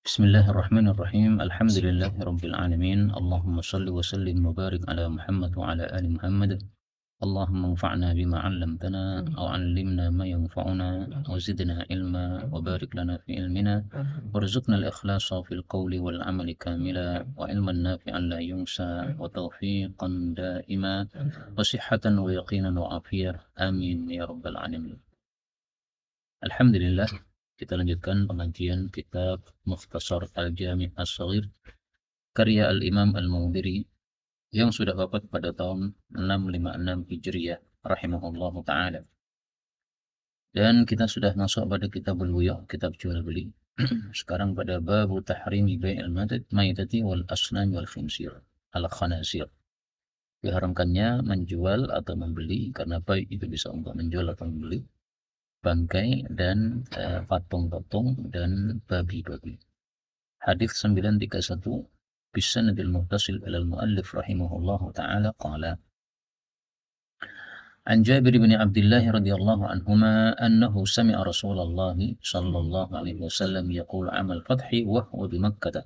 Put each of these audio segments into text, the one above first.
Bismillahirrahmanirrahim. Alhamdulillahirabbil alamin. Allahumma shalli wa sallim wa barik ala Muhammad wa ala ali Muhammad. Allahumma anfa'na bima 'allamtana wa 'allimna ma yanfa'una wa zidna ilma wa barik lana fi ilmina warzuqna al-ikhlasa fil qawli wal 'amali kamila wa ilman nafi'an la yunsa wa tawfiqan da'ima wa sihhatan wa yaqinan wa afiyah. Amin ya rabbal alamin. Alhamdulillah, kita lanjutkan pengajian kitab Mukhtasar Al-Jami' As-Shaghir karya Al-Imam Al-Mundhiri yang sudah wafat pada tahun 656 Hijriah rahimahullahu taala. Dan kita sudah masuk pada kitabul buyu', kitab jual beli. Sekarang pada babu tahrimi bai'il maitati wal asnam wal khinzir al-khanasir. Diharamkannya menjual atau membeli, karena bai' itu bisa untuk menjual atau membeli bangkai dan patung-patung dan babi-babi. Hadis 931 bisanadil muttasil ila al-muallif rahimahullahu taala qala An Jabir bin Abdullah radhiyallahu anhuma annahu sami'a Rasulullah sallallahu alaihi wasallam yaqul 'amal fathi wa huwa bi Makkah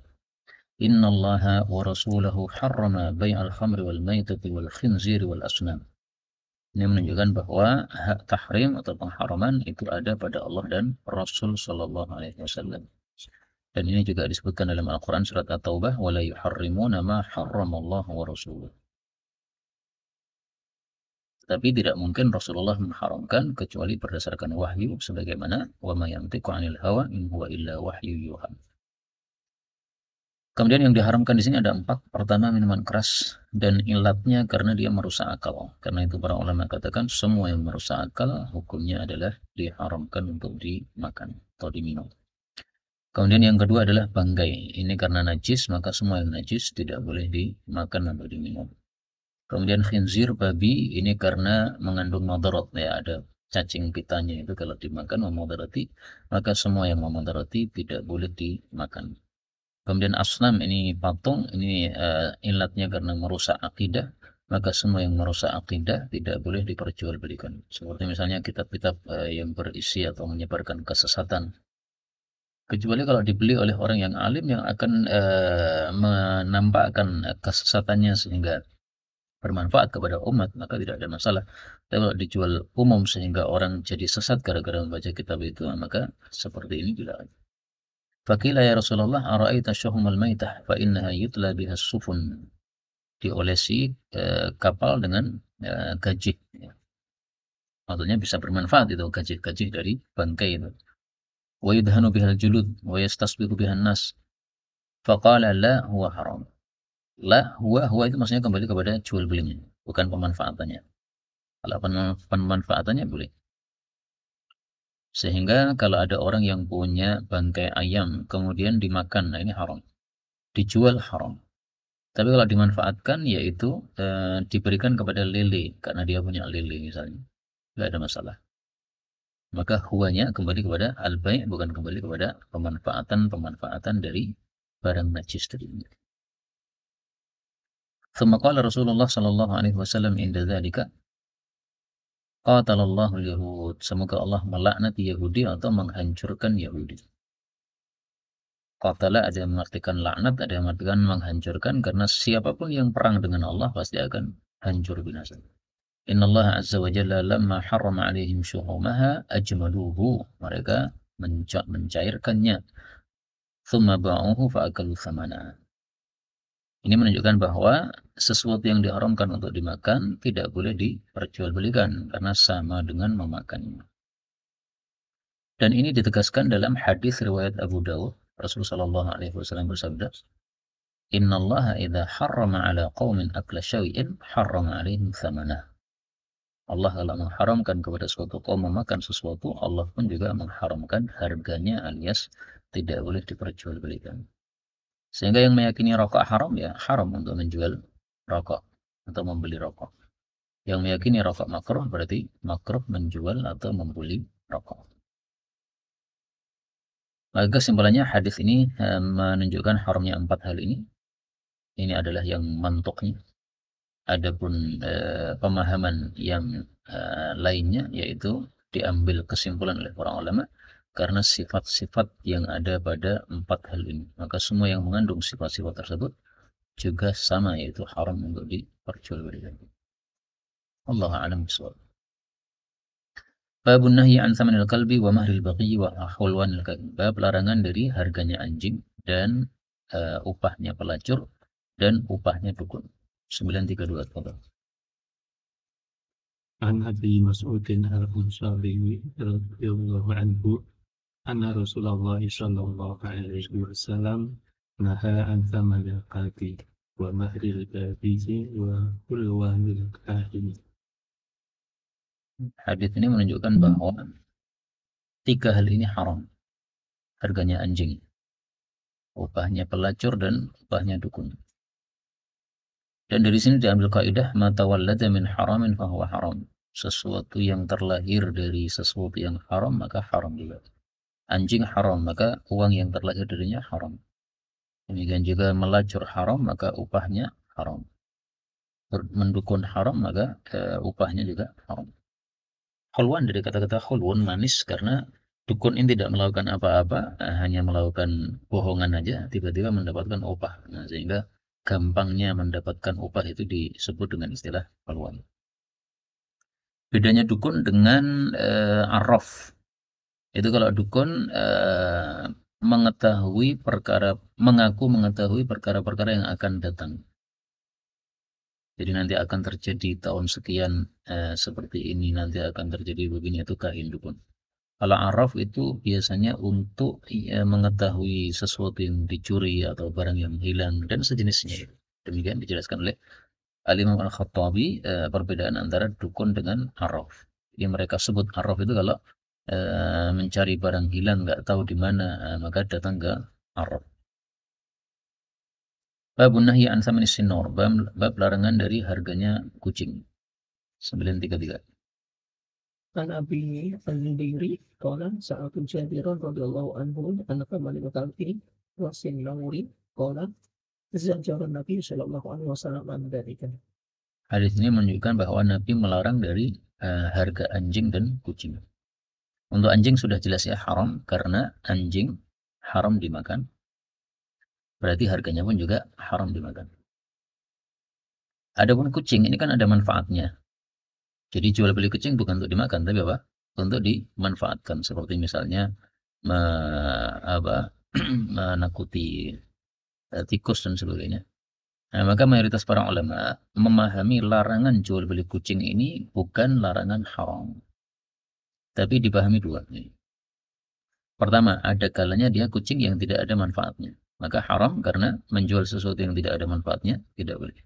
Inna Allaha wa rasulahu harrama bai'al khamri wal maitati wal khinziri wal asnam. Ini menunjukkan bahwa hak tahrim atau pengharaman itu ada pada Allah dan Rasul sallallahu alaihi wasallam. Dan ini juga disebutkan dalam Al-Qur'an surat At-Taubah, wa la yuharrimuna ma harramallahu wa rasuluh. Tapi tidak mungkin Rasulullah mengharamkan kecuali berdasarkan wahyu, sebagaimana wa ma yantiqu 'anil hawa in huwa illa wahyu yuha. Kemudian yang diharamkan di sini ada 4. Pertama, minuman keras, dan ilatnya karena dia merusak akal. Karena itu para ulama katakan semua yang merusak akal hukumnya adalah diharamkan untuk dimakan atau diminum. Kemudian yang kedua adalah bangkai. Ini karena najis, maka semua yang najis tidak boleh dimakan atau diminum. Kemudian khinzir, babi, ini karena mengandung madarat, ya, ada cacing pitanya, itu kalau dimakan memudarati, maka semua yang memudarati tidak boleh dimakan. Kemudian asnam, ini patung, ini ilatnya karena merusak akidah, maka semua yang merusak akidah tidak boleh diperjualbelikan. Seperti misalnya kitab-kitab yang berisi atau menyebarkan kesesatan. Kecuali kalau dibeli oleh orang yang alim yang akan menampakkan kesesatannya sehingga bermanfaat kepada umat, maka tidak ada masalah. Tapi kalau dijual umum sehingga orang jadi sesat gara-gara membaca kitab itu, maka seperti ini tidak ada. Faqila ya Rasulullah ara'aita syuhumal maitah fa innaha yutla biha sufun. Diolesi kapal dengan gajih. Maksudnya bisa bermanfaat itu gajih-gajih dari bangkai itu. Wa yudhanu bihal julud wa yastasbihu bihan nas. Faqala la huwa haram. La huwa itu maksudnya kembali kepada jual belinya, bukan pemanfaatannya. Kalau pemanfaatannya boleh. Sehingga kalau ada orang yang punya bangkai ayam kemudian dimakan, nah ini haram. Dijual haram. Tapi kalau dimanfaatkan, yaitu diberikan kepada lele karena dia punya lele misalnya, nggak ada masalah. Maka huwanya kembali kepada al-bai', bukan kembali kepada pemanfaatan dari barang najis tadi. Thumma qala Rasulullah sallallahu alaihi wasallam inda dzalika qatalallahu al-yahud. Semoga Allah melaknati Yahudi atau menghancurkan Yahudi. Qatala ada yang mengartikan laknat, ada yang mengartikan menghancurkan, karena siapapun yang perang dengan Allah pasti akan hancur binasa. Inna Allah azza wa jalla lamma harrama alaihim syuhumaha ajmaluhu. Mereka mencairkannya. Thumma ba'uhu fa'akalu thamana. Ini menunjukkan bahwa sesuatu yang diharamkan untuk dimakan tidak boleh diperjualbelikan karena sama dengan memakannya. Dan ini ditegaskan dalam hadis riwayat Abu Dawud. Rasulullah sallallahu alaihi wasallam bersabda, "Inna Allah idza harrama 'ala qaumin akla syai'in harrama 'alaihim thamanah." Allah kalau mengharamkan kepada suatu kaum memakan sesuatu, Allah pun juga mengharamkan harganya, alias tidak boleh diperjualbelikan. Sehingga yang meyakini rokok haram, ya haram untuk menjual rokok atau membeli rokok. Yang meyakini rokok makruh berarti makruh menjual atau membeli rokok. Maka kesimpulannya hadis ini menunjukkan haramnya 4 hal ini. Ini adalah yang mantuknya. Adapun pemahaman yang lainnya, yaitu diambil kesimpulan oleh para ulama karena sifat-sifat yang ada pada 4 hal ini. Maka semua yang mengandung sifat-sifat tersebut juga sama, yaitu haram untuk diperjualbelikan. Allah a'lam bishawab. Babun nahyi an thamanil kalbi wa mahril baqi wa hulwanil kalbi. Bab larangan dari harganya anjing dan upahnya pelacur dan upahnya dukun. 932 total. An Abi Mas'udin al-Ansari radhiyallahu anhu anna Rasulullah sallallahu alaihi wasallam naha an thamanil qalbi wa mahril babizi wa hulwanil kahin. Hadis ini menunjukkan bahwa 3 hal ini haram. Harganya anjing, upahnya pelacur dan upahnya dukun. Dan dari sini diambil kaidah ma tawallada min haramin fahuwa haram. Sesuatu yang terlahir dari sesuatu yang haram maka haram juga. Anjing haram maka uang yang terlahir darinya haram. Demikian juga melacur haram maka upahnya haram. Mendukun haram maka upahnya juga haram. Khulwan dari kata-kata khulwan manis, karena dukun ini tidak melakukan apa-apa, hanya melakukan bohongan aja, tiba-tiba mendapatkan upah. Nah, sehingga gampangnya mendapatkan upah itu disebut dengan istilah khulwan. Bedanya dukun dengan arraf. Itu kalau dukun mengaku mengetahui perkara-perkara yang akan datang. Jadi nanti akan terjadi tahun sekian seperti ini, nanti akan terjadi begini, itu kahin dukun. Kalau araf itu biasanya untuk mengetahui sesuatu yang dicuri atau barang yang hilang dan sejenisnya. Demikian dijelaskan oleh Al-Imam Al-Khattabi perbedaan antara dukun dengan araf. Jadi mereka sebut araf itu kalau mencari barang hilang, nggak tahu di mana, maka datang ke araf. Babun nahyi an thamanis sinor, bab larangan dari harganya kucing. 933. An Abi al-Mundiri qala sa'altu Jabiran radhiyallahu anhu an thamani al-kalbi wa sinnauri qala zajara Nabi sallallahu alaihi wasallam an dzalika. Hadis ini menunjukkan bahwa Nabi melarang dari harga anjing dan kucing. Untuk anjing sudah jelas ya haram, karena anjing haram dimakan. Berarti harganya pun juga haram dimakan. Adapun kucing ini kan ada manfaatnya. Jadi jual beli kucing bukan untuk dimakan, tapi apa? Untuk dimanfaatkan. Seperti misalnya menakuti tikus dan sebagainya. Nah, maka mayoritas para ulama memahami larangan jual beli kucing ini bukan larangan haram, tapi dipahami dua. Pertama, ada kalanya dia kucing yang tidak ada manfaatnya, maka haram karena menjual sesuatu yang tidak ada manfaatnya tidak boleh.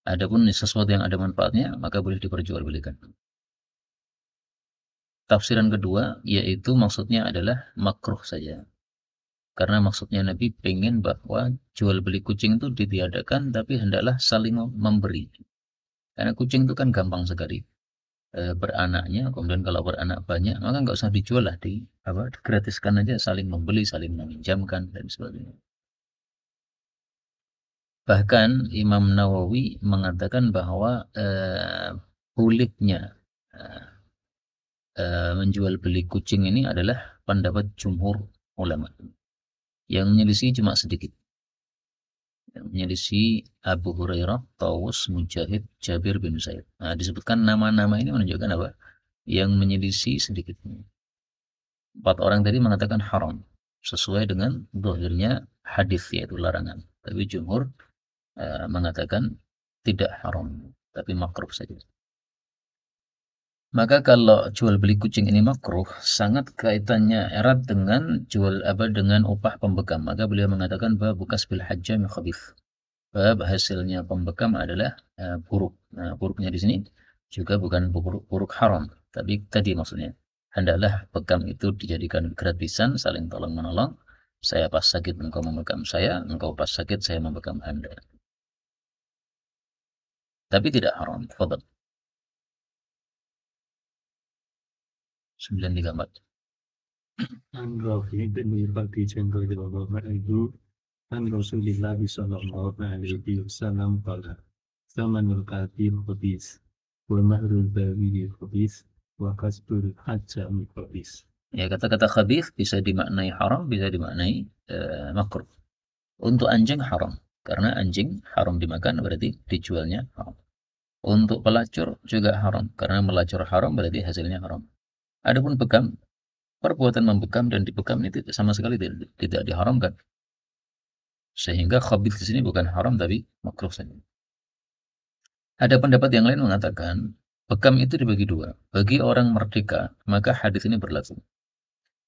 Adapun sesuatu yang ada manfaatnya maka boleh diperjualbelikan. Tafsiran kedua yaitu maksudnya adalah makruh saja. Karena maksudnya Nabi pengen bahwa jual beli kucing itu ditiadakan, tapi hendaklah saling memberi. Karena kucing itu kan gampang sekali beranaknya, kemudian kalau beranak banyak maka nggak usah dijual lah, digratiskan aja, saling membeli, saling meminjamkan dan sebagainya. Bahkan Imam Nawawi mengatakan bahwa bolehnya menjual beli kucing ini adalah pendapat jumhur ulama. Yang menyelisih cuma sedikit. Yang menyelisih Abu Hurairah, Tawus, Mujahid, Jabir bin Zaid. Nah, disebutkan nama-nama ini menunjukkan apa? Yang menyelisih sedikit. 4 orang tadi mengatakan haram sesuai dengan zahirnya hadis, yaitu larangan. Tapi jumhur mengatakan tidak haram, tapi makruh saja. Maka kalau jual beli kucing ini makruh, sangat kaitannya erat dengan dengan upah pembekam. Maka beliau mengatakan bahwa bukas bil hajjam khabith. Bab hasilnya pembekam adalah buruk. Nah, buruknya di sini juga bukan buruk haram, tapi tadi maksudnya hendaklah bekam itu dijadikan gratisan, saling tolong menolong. Saya pas sakit engkau membekam saya, engkau pas sakit saya membekam Anda. Tapi tidak haram. Fadhal. 934. An Rafi bin Khadijah radhiyallahu anhu an Rasulillah sallallahu alaihi wasallam qala Zamanul kalbi khabis wa mahrul bawi khabis wa kasbul hajjami khabis. Ya, kata-kata khabith bisa dimaknai haram, bisa dimaknai makruh. Untuk anjing haram, karena anjing haram dimakan berarti dijualnya haram. Untuk pelacur juga haram, karena melacur haram berarti hasilnya haram. Adapun bekam, perbuatan membekam dan dibekam itu sama sekali tidak diharamkan. Sehingga khabith di sini bukan haram tapi makruh saja. Ada pendapat yang lain mengatakan bekam itu dibagi dua. Bagi orang merdeka, maka hadis ini berlaku.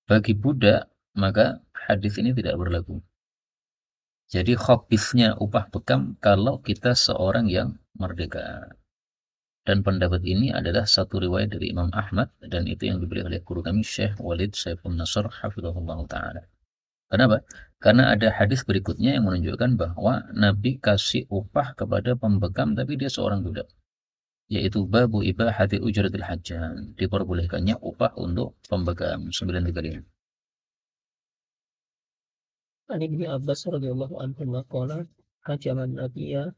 Bagi budak, maka hadis ini tidak berlaku. Jadi khabithnya upah bekam kalau kita seorang yang merdeka. Dan pendapat ini adalah satu riwayat dari Imam Ahmad dan itu yang diberi oleh guru kami Syekh Walid Saifun Nasr hafizahullah taala. Kenapa? Karena ada hadis berikutnya yang menunjukkan bahwa Nabi kasih upah kepada pembekam tapi dia seorang budak. Yaitu babu ibahati ujratil hajjam. Diperbolehkannya upah untuk pembekam 935. An Ibnu Abbas radhiyallahu anhu qala hajaman nabiyya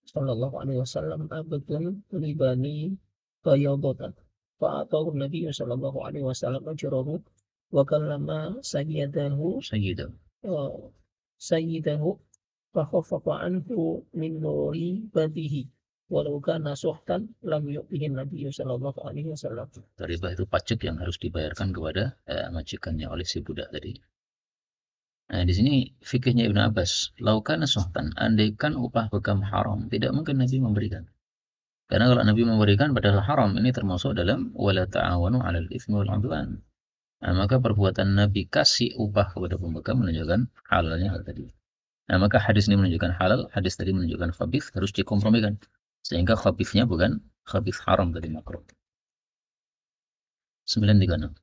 sallallahu alaihi wasallam abdun libani bayadatan fa'atahu Nabi sallallahu alaihi wasallam ajrahu wa kallama sayyidahu fakhaffafa anhu min nuri badihi walau kana suhtan lam yu'tihi Nabi sallallahu alaihi wasallam. Ribah itu pajak yang harus dibayarkan kepada majikannya oleh si budak tadi. Nah, di sini fikihnya Ibnu Abbas, laukana suhtan, andaikan upah bekam haram, tidak mungkin Nabi memberikan. Karena kalau Nabi memberikan padahal haram, ini termasuk dalam wala ta'awanu 'alal itsmi wal 'udwan. Nah, maka perbuatan Nabi kasih upah kepada pembekam menunjukkan halalnya hal tadi. Nah, maka hadis ini menunjukkan halal, hadis tadi menunjukkan khabith, harus dikompromikan. Sehingga khabithnya bukan khabith haram tadi makruh. 936.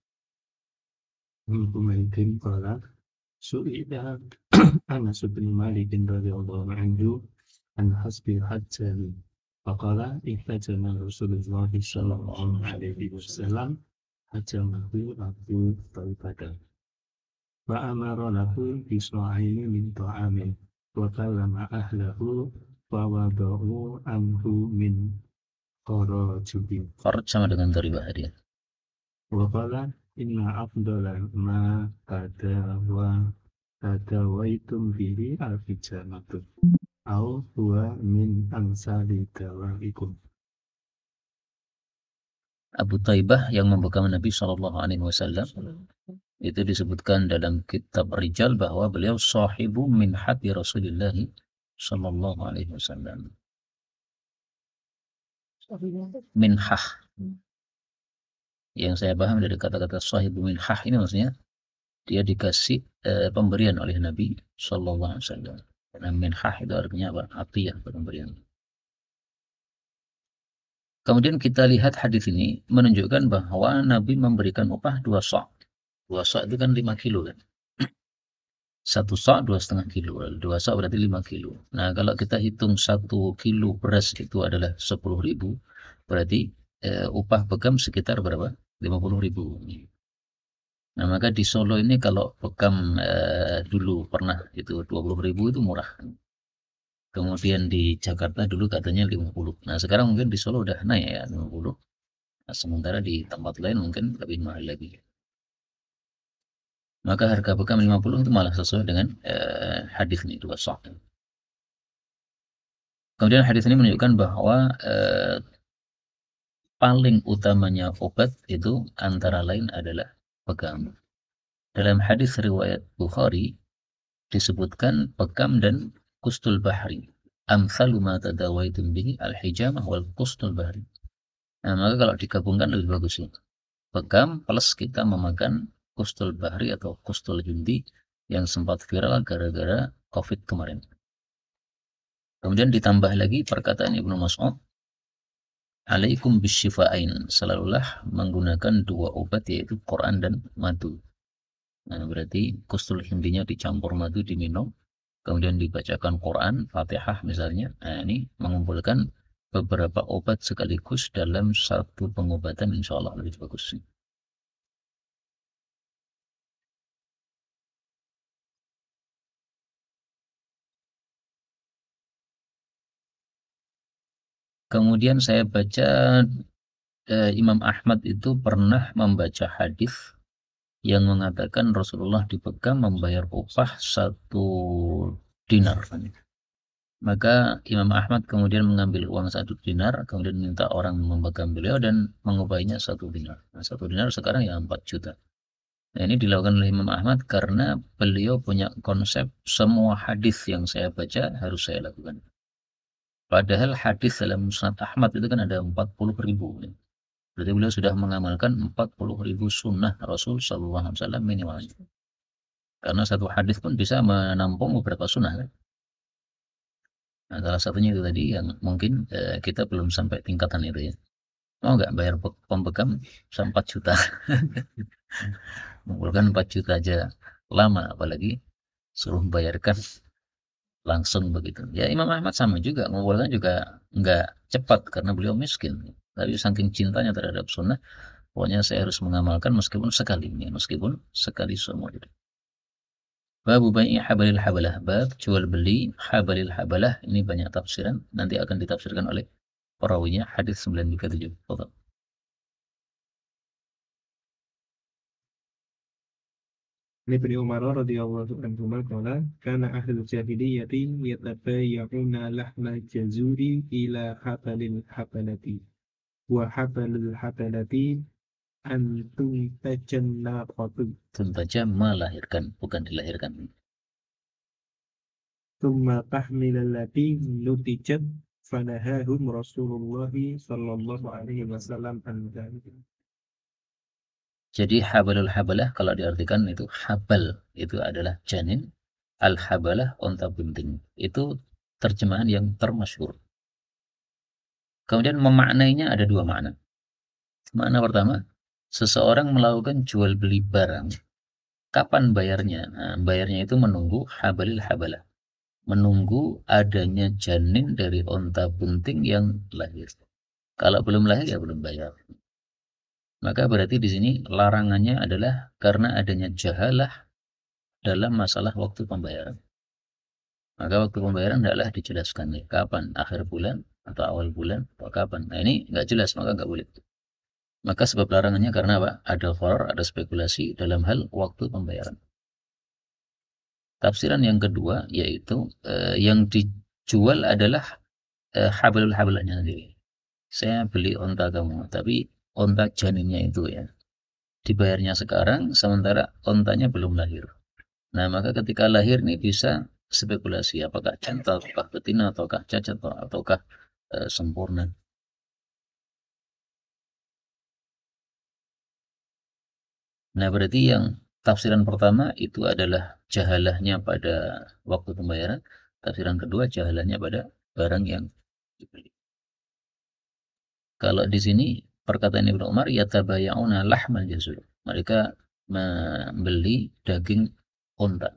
Humaydim qala su'ila Anas bin Malik radhiyallahu anhu an hasbi hajjan faqala ihtajama Rasulullah sallallahu alaihi wasallam hajjamahu Abu Talibah wa amara lahu bisa'ini min ta'amin wa kallama ahlahu wa wada'u anhu min qarajibin Kharaj sama dengan dharibah hadiah. wa qala inna afdala ma tadawaitum bihi al-hijamatun au huwa min amsali dawaikum. Abu Taibah yang membekam Nabi Shallallahu Alaihi Wasallam itu disebutkan dalam kitab Rijal bahwa beliau sahibu min hati Rasulullah Shallallahu Alaihi Wasallam. Minhah. Yang saya paham dari kata-kata sahibu minhah ini maksudnya dia dikasih pemberian oleh Nabi Shallallahu Alaihi Wasallam. Karena minhah itu artinya apa? Atiyah, pemberian. Kemudian kita lihat hadis ini menunjukkan bahwa Nabi memberikan upah 2 sa'. 2 sa' itu kan 5 kilo kan. 1 sa' 2,5 kilo. 2 sa' berarti 5 kilo. Nah, kalau kita hitung 1 kilo beras itu adalah 10.000, berarti upah bekam sekitar berapa? 50.000. Nah, maka di Solo ini kalau bekam dulu pernah itu 20.000 itu murah. Kemudian di Jakarta dulu katanya 50. Nah, sekarang mungkin di Solo udah naik ya 50. Nah, sementara di tempat lain mungkin lebih mahal lagi. Maka harga bekam 50 itu malah sesuai dengan hadis ini 2 sa'. Kemudian hadis ini menunjukkan bahwa paling utamanya obat itu antara lain adalah bekam. Dalam hadis riwayat Bukhari disebutkan bekam dan kustul bahri. Amsalu ma tadawaitum bihi al-hijamah wal kustul bahri. Nah, maka kalau digabungkan lebih bagus ya. Bekam plus kita memakan kustul bahri atau kustul jundi yang sempat viral gara-gara COVID kemarin. Kemudian ditambah lagi perkataan Ibnu Mas'ud, alaikum bisyifa'ain, selalulah menggunakan 2 obat yaitu Quran dan madu. Nah, berarti kustul hindinya dicampur madu diminum, kemudian dibacakan Quran, Fatihah misalnya. Nah, ini mengumpulkan beberapa obat sekaligus dalam satu pengobatan, insya Allah lebih bagus. Kemudian saya baca Imam Ahmad itu pernah membaca hadis yang mengatakan Rasulullah dipegang membayar upah 1 dinar. Maka Imam Ahmad kemudian mengambil uang 1 dinar, kemudian minta orang memegang beliau dan mengupahinya 1 dinar. Nah, 1 dinar sekarang ya 4 juta. Nah, ini dilakukan oleh Imam Ahmad karena beliau punya konsep semua hadis yang saya baca harus saya lakukan. Padahal hadis dalam Musnad Ahmad itu kan ada 40.000. Berarti beliau sudah mengamalkan 40.000 sunnah Rasul Sallallahu Alaihi Wasallam minimalnya. Karena satu hadis pun bisa menampung beberapa sunnah. Kan? Nah, salah satunya itu tadi yang mungkin kita belum sampai tingkatan itu ya. Mau nggak bayar pemegang 4 juta? Mengumpulkan 4 juta aja lama, apalagi suruh membayarkan langsung begitu. Ya Imam Ahmad sama juga, mengumpulkan juga nggak cepat karena beliau miskin. Tapi saking cintanya terhadap sunnah, pokoknya saya harus mengamalkan meskipun sekali, ya, meskipun sekali seumur hidup. Babu bai'i habalil habalah, bab jual beli habalil habalah, ini banyak tafsiran, nanti akan ditafsirkan oleh perawinya hadis 937. Betul. عن ابن عمر رضي الله عنهما قال كان أهل الجاهلية يتبايعون لحم الجزور إلى حبل الحبلة وحبل الحبلة أن تنتج الناقة Tuntaja melahirkan, bukan dilahirkan. ثم تحمل التي نتجت فنهاهم رسول الله صلى الله عليه وسلم عن ذلك. Jadi habalul habalah kalau diartikan itu habal itu adalah janin, al habalah unta bunting. Itu terjemahan yang termasyhur. Kemudian memaknainya ada 2 makna. Makna pertama, seseorang melakukan jual beli barang. Kapan bayarnya? Nah, bayarnya itu menunggu habalil habalah. Menunggu adanya janin dari unta bunting yang lahir. Kalau belum lahir ya belum bayar. Maka berarti di sini larangannya adalah karena adanya jahalah dalam masalah waktu pembayaran. Maka waktu pembayaran tidaklah dijelaskan nih, kapan, akhir bulan atau awal bulan atau kapan. Nah ini nggak jelas, maka nggak boleh. Maka sebab larangannya karena apa? Ada gharar, ada spekulasi dalam hal waktu pembayaran. Tafsiran yang kedua yaitu yang dijual adalah habalul habalahnya sendiri. Saya beli onta kamu, tapi onta janinnya itu ya. Dibayarnya sekarang, sementara ontanya belum lahir. Nah, maka ketika lahir nih bisa spekulasi apakah jantan, apakah betina, ataukah cacat, ataukah sempurna. Nah, berarti yang tafsiran pertama itu adalah jahalahnya pada waktu pembayaran. Tafsiran kedua jahalahnya pada barang yang dibeli. Kalau di sini perkataan Ibnu Umar yatabaya'una lahmal jazur. Mereka membeli daging unta.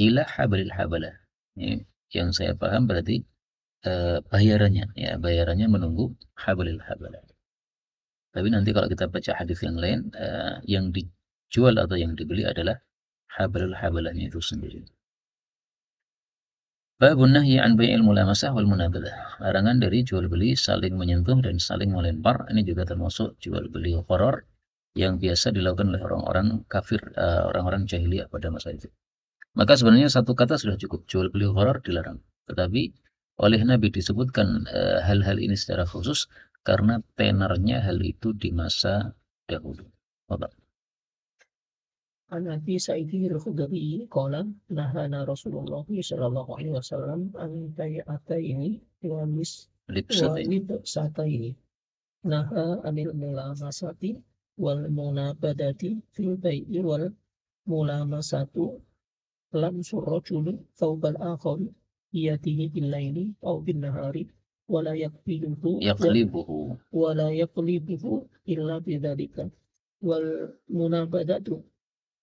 Ila habalil habalah. Ini yang saya paham berarti bayarannya ya, bayarannya menunggu habalil habalah. Tapi nanti kalau kita baca hadis yang lain yang dijual atau yang dibeli adalah habalul habalahnya itu sendiri. Babun nahyi an bai'il mulamasah wal munabadah. Larangan dari jual beli saling menyentuh dan saling melempar. Ini juga termasuk jual beli gharar yang biasa dilakukan oleh orang-orang kafir, orang-orang jahiliyah pada masa itu. Maka sebenarnya satu kata sudah cukup, jual beli gharar dilarang. Tetapi oleh Nabi disebutkan hal-hal ini secara khusus karena tenornya hal itu di masa dahulu. Bapak. عن أبي سعيد الخدري قال نهانا رسول الله صلى الله عليه وسلم عن بيعتين ولبستين نهى عن الملامسة والمنابذة في البيع والملامسة لمس الرجل ثوب الآخر بيده بالليل أو بالنهار ولا يقلبه إلا بذلك والمنابذة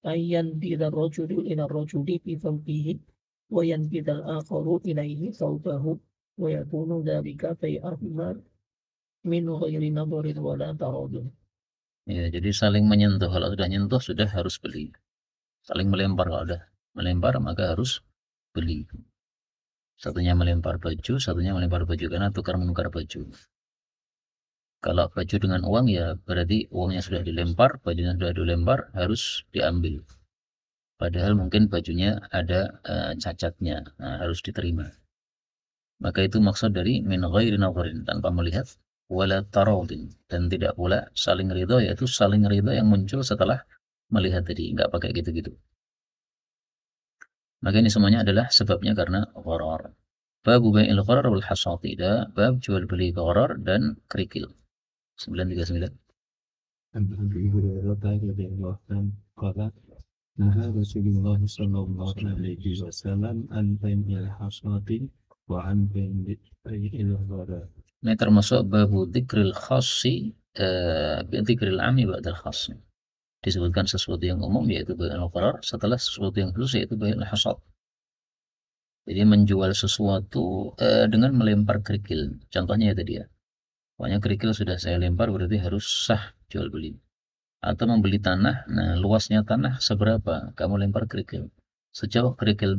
أن ينبذ الرجل إلى الرجل بثوبه وينبذ الآخر إليه ثوبه ويكون ذلك بيعهما min ghairi nadharin wala taradun. Ya, jadi saling menyentuh. Kalau sudah nyentuh sudah harus beli. Saling melempar, kalau sudah melempar maka harus beli. Satunya melempar baju, satunya melempar baju karena tukar menukar baju. Kalau baju dengan uang ya berarti uangnya sudah dilempar, bajunya sudah dilempar, harus diambil. Padahal mungkin bajunya ada cacatnya, harus diterima. Maka itu maksud dari min ghairi nadharin, tanpa melihat, wala taradin, dan tidak pula saling ridho, yaitu saling ridho yang muncul setelah melihat tadi, nggak pakai gitu-gitu. Maka ini semuanya adalah sebabnya karena gharar. Bab bai'il gharar wal hasati, bab jual beli gharar dan kerikil. 939. عن أبي هريرة رضي الله عنه قال نهى رسول الله صلى الله عليه وسلم عن بيع الحصاة وعن بيع الغرر. Ini termasuk babu dzikril khassi dzikril ami ba'dal khassi. Disebutkan sesuatu yang umum yaitu bai'ul gharar, setelah sesuatu yang khusus yaitu bai'ul hasad. Jadi menjual sesuatu dengan melempar kerikil. Contohnya itu dia. Pokoknya kerikil sudah saya lempar berarti harus sah jual beli. Atau membeli tanah, nah luasnya tanah seberapa? Kamu lempar kerikil. Sejauh kerikil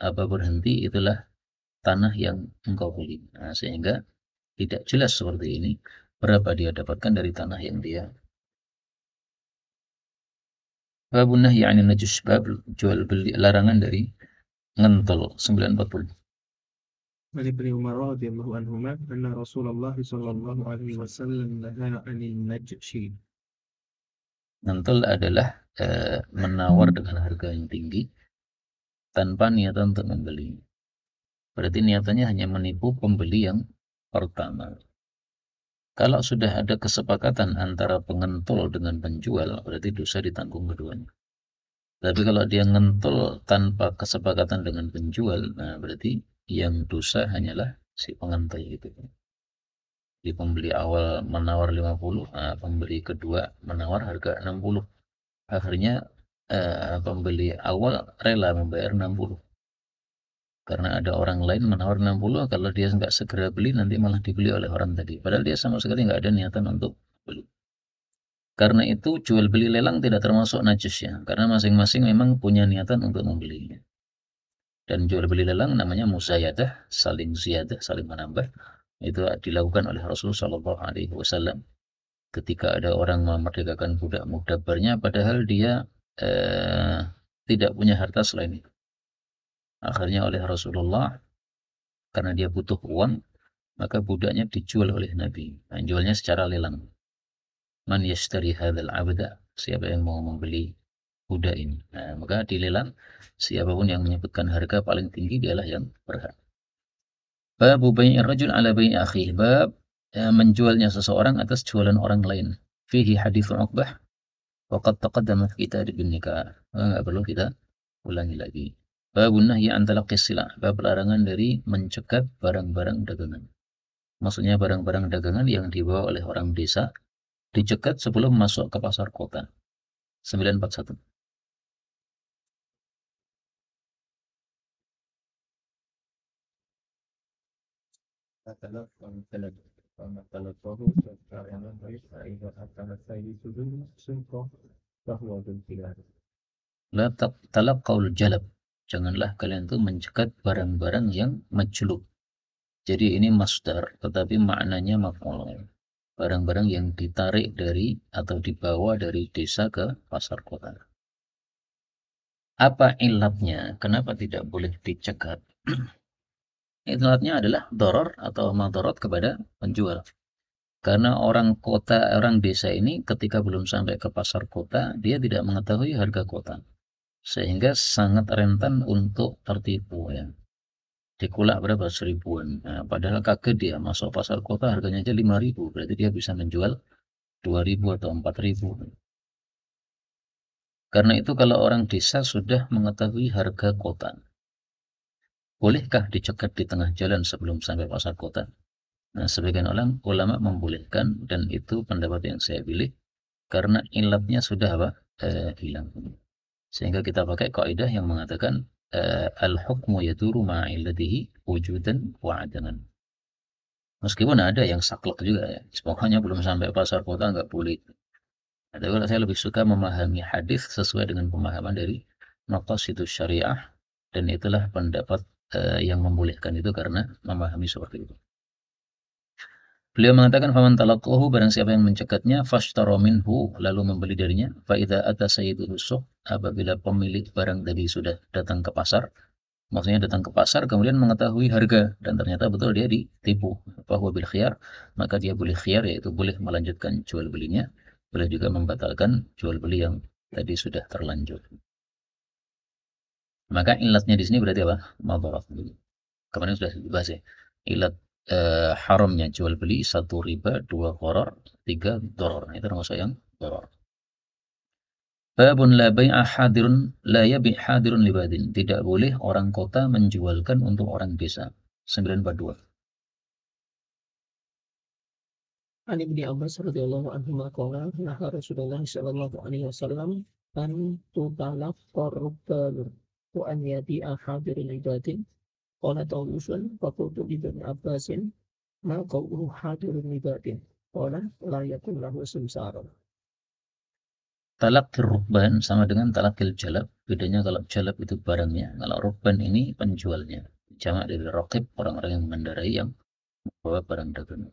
berhenti, itulah tanah yang engkau beli. Nah, sehingga tidak jelas seperti ini berapa dia dapatkan dari tanah yang dia. Babun nahyi 'anil najis, bab jual beli, larangan dari ngentol. 940. عن ابن عمر رضي الله عنهما أن رسول الله صلى الله عليه وسلم نهى عن النجش. Ngentol adalah menawar dengan harga yang tinggi tanpa niatan untuk membeli. Berarti niatannya hanya menipu pembeli yang pertama. Kalau sudah ada kesepakatan antara pengentol dengan penjual, berarti dosa ditanggung keduanya. Tapi kalau dia ngentol tanpa kesepakatan dengan penjual, nah berarti yang dosa hanyalah si pengentol itu. Di pembeli awal menawar 50, nah pembeli kedua menawar harga 60. Akhirnya pembeli awal rela membayar 60. Karena ada orang lain menawar 60, kalau dia nggak segera beli nanti malah dibeli oleh orang tadi. Padahal dia sama sekali nggak ada niatan untuk beli. Karena itu jual beli lelang tidak termasuk najis ya, karena masing-masing memang punya niatan untuk membelinya. Dan jual beli lelang namanya muzayadah, saling ziyadah, saling menambah. Itu dilakukan oleh Rasulullah SAW ketika ada orang memerdekakan budak mudabbarnya, padahal dia tidak punya harta selain itu. Akhirnya oleh Rasulullah, karena dia butuh uang, maka budaknya dijual oleh Nabi. Nah, jualnya secara lelang. Man yashtari hadzal abda, siapa yang mau membeli budak ini. Nah, maka dilelang, siapapun yang menyebutkan harga paling tinggi dialah yang berhak. Bab bai'ir rajul ala bai'i akhihi, bab menjualnya seseorang atas jualan orang lain. Fihi hadits Uqbah wa qad taqaddama fi kitab nikah. Enggak perlu kita ulangi lagi. Babun nahyi an talaqqis silah, bab larangan dari mencegat barang-barang dagangan. Maksudnya barang-barang dagangan yang dibawa oleh orang desa dicegat sebelum masuk ke pasar kota. 941. La talaqaul jalab. Janganlah kalian tuh mencegat barang-barang yang majlub. Jadi ini masdar, tetapi maknanya maf'ul. Barang-barang yang ditarik dari atau dibawa dari desa ke pasar kota. Apa ilatnya? Kenapa tidak boleh dicegat? Ilatnya adalah doror atau madorot kepada penjual. Karena orang kota, orang desa ini ketika belum sampai ke pasar kota, dia tidak mengetahui harga kota. Sehingga sangat rentan untuk tertipu ya. Dikulak berapa? 1000-an. Nah, padahal kaget dia masuk pasar kota harganya aja 5.000, berarti dia bisa menjual 2.000 atau 4.000. Karena itu kalau orang desa sudah mengetahui harga kota, bolehkah dicegat di tengah jalan sebelum sampai pasar kota? Nah, sebagian ulama membolehkan, dan itu pendapat yang saya pilih karena ilatnya sudah hilang. Sehingga kita pakai kaidah yang mengatakan al-hukmu yaduru ma'illatihi wujudan wa adaman. Meskipun ada yang saklek juga ya, pokoknya belum sampai pasar kota nggak boleh. Tapi kalau saya lebih suka memahami hadis sesuai dengan pemahaman dari maqasidus syariah, dan itulah pendapat yang membolehkan itu karena memahami seperti itu. Beliau mengatakan faman talaqahu, barang siapa yang mencegahnya, fashtara minhu, lalu membeli darinya, fa idza ata sayyiduhu suq, apabila pemilik barang tadi sudah datang ke pasar, maksudnya datang ke pasar kemudian mengetahui harga dan ternyata betul dia ditipu, fahuwa bil khiyar, maka dia boleh khiyar, yaitu boleh melanjutkan jual belinya, boleh juga membatalkan jual beli yang tadi sudah terlanjur. Maka ilatnya di sini berarti apa? Madharat. Kemarin sudah dibahas ya. Ilat haramnya jual beli, 1 riba, 2 gharar, 3 dharar. Itu termasuk yang dharar. Babun la bai'a hadirun la yabi' hadirun libadin. Tidak boleh orang kota menjualkan untuk orang desa. 942. An Ibni Abbas radhiyallahu anhuma qala naha Rasulullah sallallahu alaihi wasallam an tudalaq qurban wa an yabi'a hadirul ibadin qala tawusun faqultu ibn Abbasin ma qawluhu hadirul ibadin qala la yakun lahu simsaron. Talaqir rukban sama dengan talaqil jalab. Bedanya kalau jalab itu barangnya, kalau rukban ini penjualnya. Jamak dari raqib, orang-orang yang mengendarai, yang membawa barang dagang.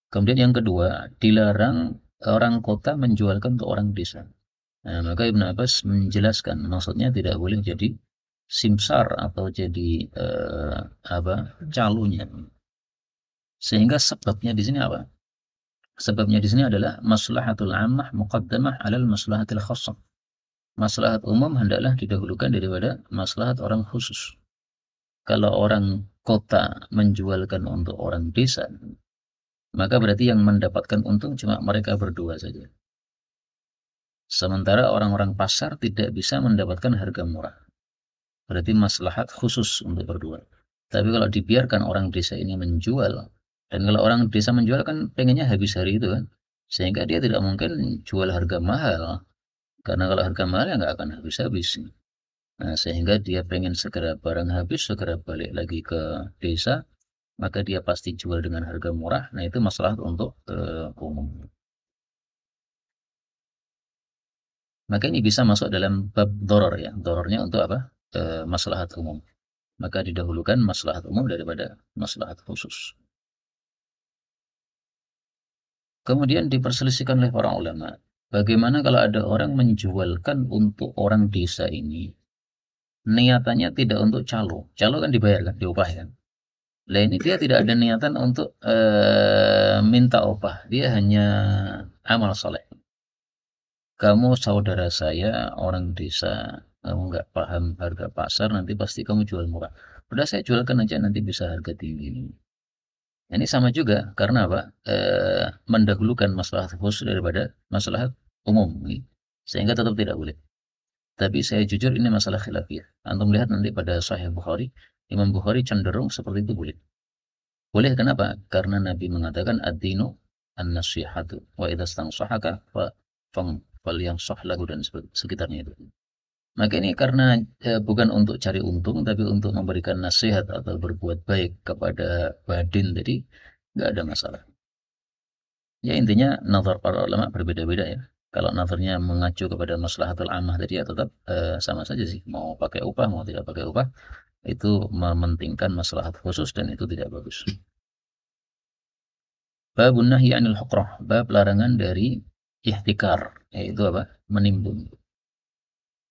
Kemudian yang kedua, dilarang orang kota menjualkan untuk orang desa. Nah, maka Ibnu Abbas menjelaskan maksudnya tidak boleh jadi simsar atau jadi calonnya. Sehingga sebabnya di sini apa? Sebabnya di sini adalah maslahatul ammah muqaddamah alal maslahatil khassah. Maslahat umum hendaklah didahulukan daripada maslahat orang khusus. Kalau orang kota menjualkan untuk orang desa, maka berarti yang mendapatkan untung cuma mereka berdua saja. Sementara orang-orang pasar tidak bisa mendapatkan harga murah. Berarti maslahat khusus untuk berdua. Tapi kalau dibiarkan orang desa ini menjual, dan kalau orang desa menjual kan pengennya habis hari itu kan, sehingga dia tidak mungkin jual harga mahal, karena kalau harga mahal ya nggak akan habis-habis. Nah, sehingga dia pengen segera barang habis, segera balik lagi ke desa, maka dia pasti jual dengan harga murah. Nah, itu masalah untuk umum. Maka ini bisa masuk dalam bab doror ya. Dorornya untuk apa? Maslahat umum. Maka didahulukan maslahat umum daripada maslahat khusus. Kemudian diperselisihkan oleh para ulama. Bagaimana kalau ada orang menjualkan untuk orang desa ini, niatannya tidak untuk calo. Calo kan dibayar kan, diupah kan. Lah ini dia tidak ada niatan untuk minta upah. Dia hanya amal soleh. Kamu saudara saya, orang desa, kamu nggak paham harga pasar, nanti pasti kamu jual murah. Udah saya jualkan aja, nanti bisa harga tinggi. Ini sama juga, karena apa? Mendahulukan maslahat khusus daripada maslahat umum. Sehingga tetap tidak boleh. Tapi saya jujur ini masalah khilafiyah. Antum lihat nanti pada Sahih Bukhari, Imam Bukhari cenderung seperti itu boleh. Boleh kenapa? Karena Nabi mengatakan ad-dinu an-nasihatu wa idza stansahaka falyansah lahu dan sekitarnya itu. Maka ini karena bukan untuk cari untung tapi untuk memberikan nasihat atau berbuat baik kepada badin, jadi nggak ada masalah. Ya intinya nazar para ulama berbeda-beda ya. Kalau nazarnya mengacu kepada maslahatul ammah tadi ya tetap sama saja sih. Mau pakai upah mau tidak pakai upah, itu mementingkan maslahat khusus dan itu tidak bagus. Babun nahyi 'anil huqrah, bab larangan dari ihtikar, yaitu apa? Menimbun.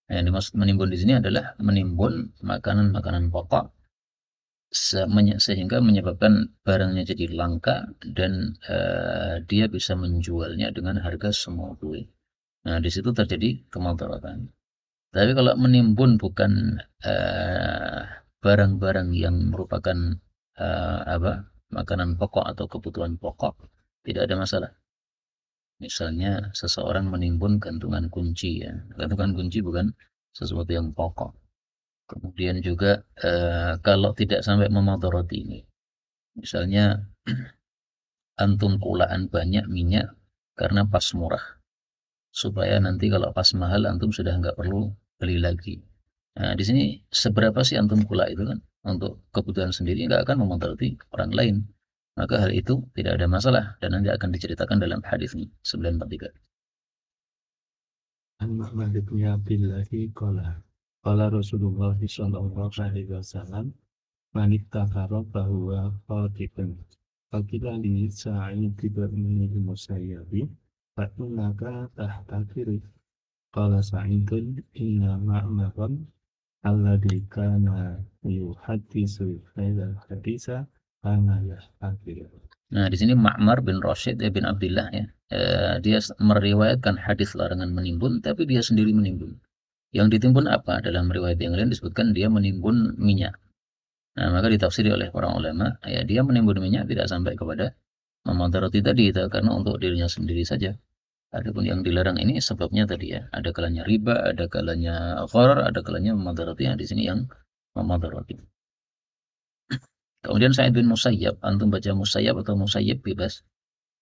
Nah, yang dimaksud menimbun di sini adalah menimbun makanan-makanan pokok sehingga menyebabkan barangnya jadi langka dan dia bisa menjualnya dengan harga semua. Nah, di situ terjadi kemudaratan. Tapi kalau menimbun bukan barang-barang yang merupakan makanan pokok atau kebutuhan pokok, tidak ada masalah. Misalnya seseorang menimbun gantungan kunci ya. Gantungan kunci bukan sesuatu yang pokok. Kemudian juga kalau tidak sampai memadharati ini. Misalnya antum kulaan banyak minyak karena pas murah. Supaya nanti kalau pas mahal antum sudah nggak perlu beli lagi. Nah, di sini seberapa sih antum kula itu kan untuk kebutuhan sendiri nggak akan memadharati orang lain. Maka hal itu tidak ada masalah dan nanti akan diceritakan dalam hadis 943. An Muhammad bin Abdillahi qala Rasulullah sallallahu alaihi wasallam man ittakara bahwa qatibun Fakila li Sa'id bin Musayyab fa'inaka tahtakiri. Qala Sa'idun inna ma'maran alladhi kana yuhaddisu hadha hadisa kana yahtakir. Nah, di sini Ma'mar bin Rashid bin Abdullah ya. Dia meriwayatkan hadis larangan menimbun, tapi dia sendiri menimbun. Yang ditimbun apa? Dalam riwayat yang lain disebutkan dia menimbun minyak. Nah, maka ditafsiri oleh para ulama, ya dia menimbun minyak tidak sampai kepada memudarati tadi, karena untuk dirinya sendiri saja. Adapun yang dilarang ini sebabnya tadi ya, ada kalanya riba, ada kalanya gharar, ada kalanya memudarati. Di sini yang memudarati. Kemudian Sa'id bin Musayyab, antum baca Musayyab atau Musayyib bebas.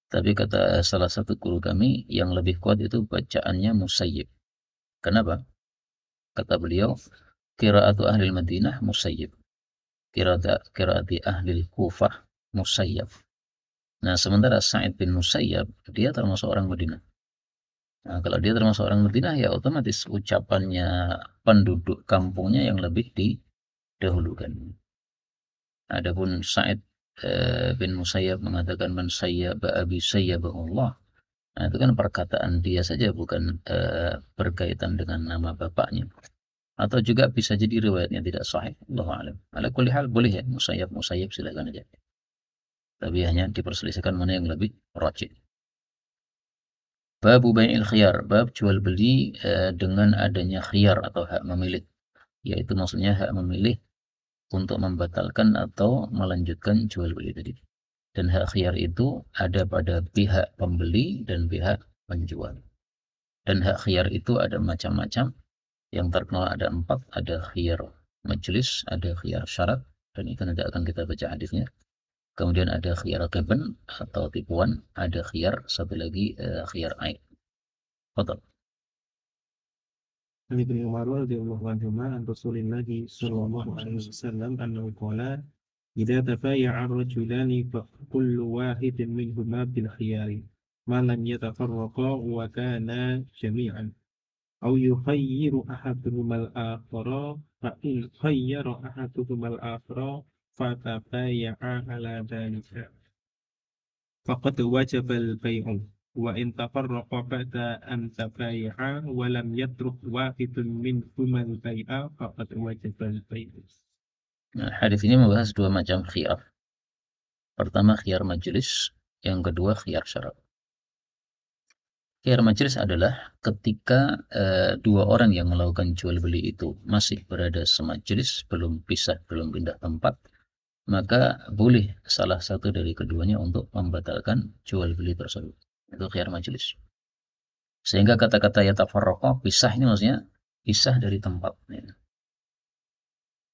Tapi kata salah satu guru kami, yang lebih kuat itu bacaannya Musayyib. Kenapa? Kata beliau, qiraatu ahli Madinah Musayyib. Qiraati ahli Kufah Musayyab. Nah, sementara Sa'id bin Musayyab, dia termasuk orang Madinah. Nah, kalau dia termasuk orang Madinah, ya otomatis ucapannya penduduk kampungnya yang lebih didahulukan. Adapun Sa'id bin Musayyab mengatakan man sayyaba abi sayyabahullah. Nah, itu kan perkataan dia saja, bukan berkaitan dengan nama bapaknya. Atau juga bisa jadi riwayatnya tidak sahih. Allahu a'lam. Ala kulli hal boleh ya Musayyab silakan aja. Tapi hanya diperselisihkan mana yang lebih rajih. Bab bai'il khiyar, bab jual beli dengan adanya khiyar atau hak memilih. Yaitu maksudnya hak memilih untuk membatalkan atau melanjutkan jual beli tadi. Dan hak khiyar itu ada pada pihak pembeli dan pihak penjual. Dan hak khiyar itu ada macam-macam. Yang terkenal ada 4, ada khiyar majelis, ada khiyar syarat, dan itu nanti akan kita baca hadisnya. Kemudian ada khiyar qiban atau tipuan, ada khiyar satu lagi khiyar aib. Betul. عن ابن عمر رضي الله عنهما عن رسول الله صلى الله عليه وسلم أنه قال إذا تبايع الرجلان فكل واحد منهما بالخيار ما لم يتفرقا وكانا جميعا أو يخير أحدهما الآخر فإن خير أحدهما الآخر فتبايعا على ذلك فقد وجب البيع وإن تفرق بعد أن تبايعا ولم يترك واحد منهما البيع فقد وجب البيع. Nah, hadis ini membahas 2 macam khiyar. Pertama khiyar majelis, yang kedua khiyar syarat. Khiyar majelis adalah ketika 2 orang yang melakukan jual beli itu masih berada semajelis, belum pisah, belum pindah tempat, maka boleh salah satu dari keduanya untuk membatalkan jual beli tersebut. Itu khiyar majelis. Sehingga kata-kata yatafarraqa, pisah ini maksudnya pisah dari tempat.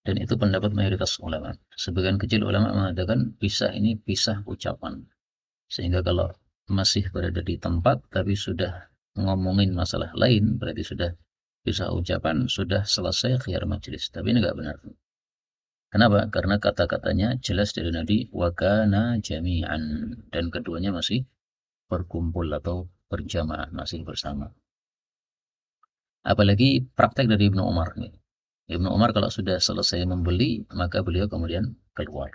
Dan itu pendapat mayoritas ulama. Sebagian kecil ulama mengatakan pisah ini pisah ucapan. Sehingga kalau masih berada di tempat tapi sudah ngomongin masalah lain, berarti sudah pisah ucapan, sudah selesai khiyar majelis. Tapi ini enggak benar. Kenapa? Karena kata-katanya jelas dari Nabi, wa kana jami'an, dan keduanya masih berkumpul atau berjamaah, masih bersama. Apalagi praktek dari Ibnu Umar. Ibnu Umar kalau sudah selesai membeli, maka beliau kemudian keluar.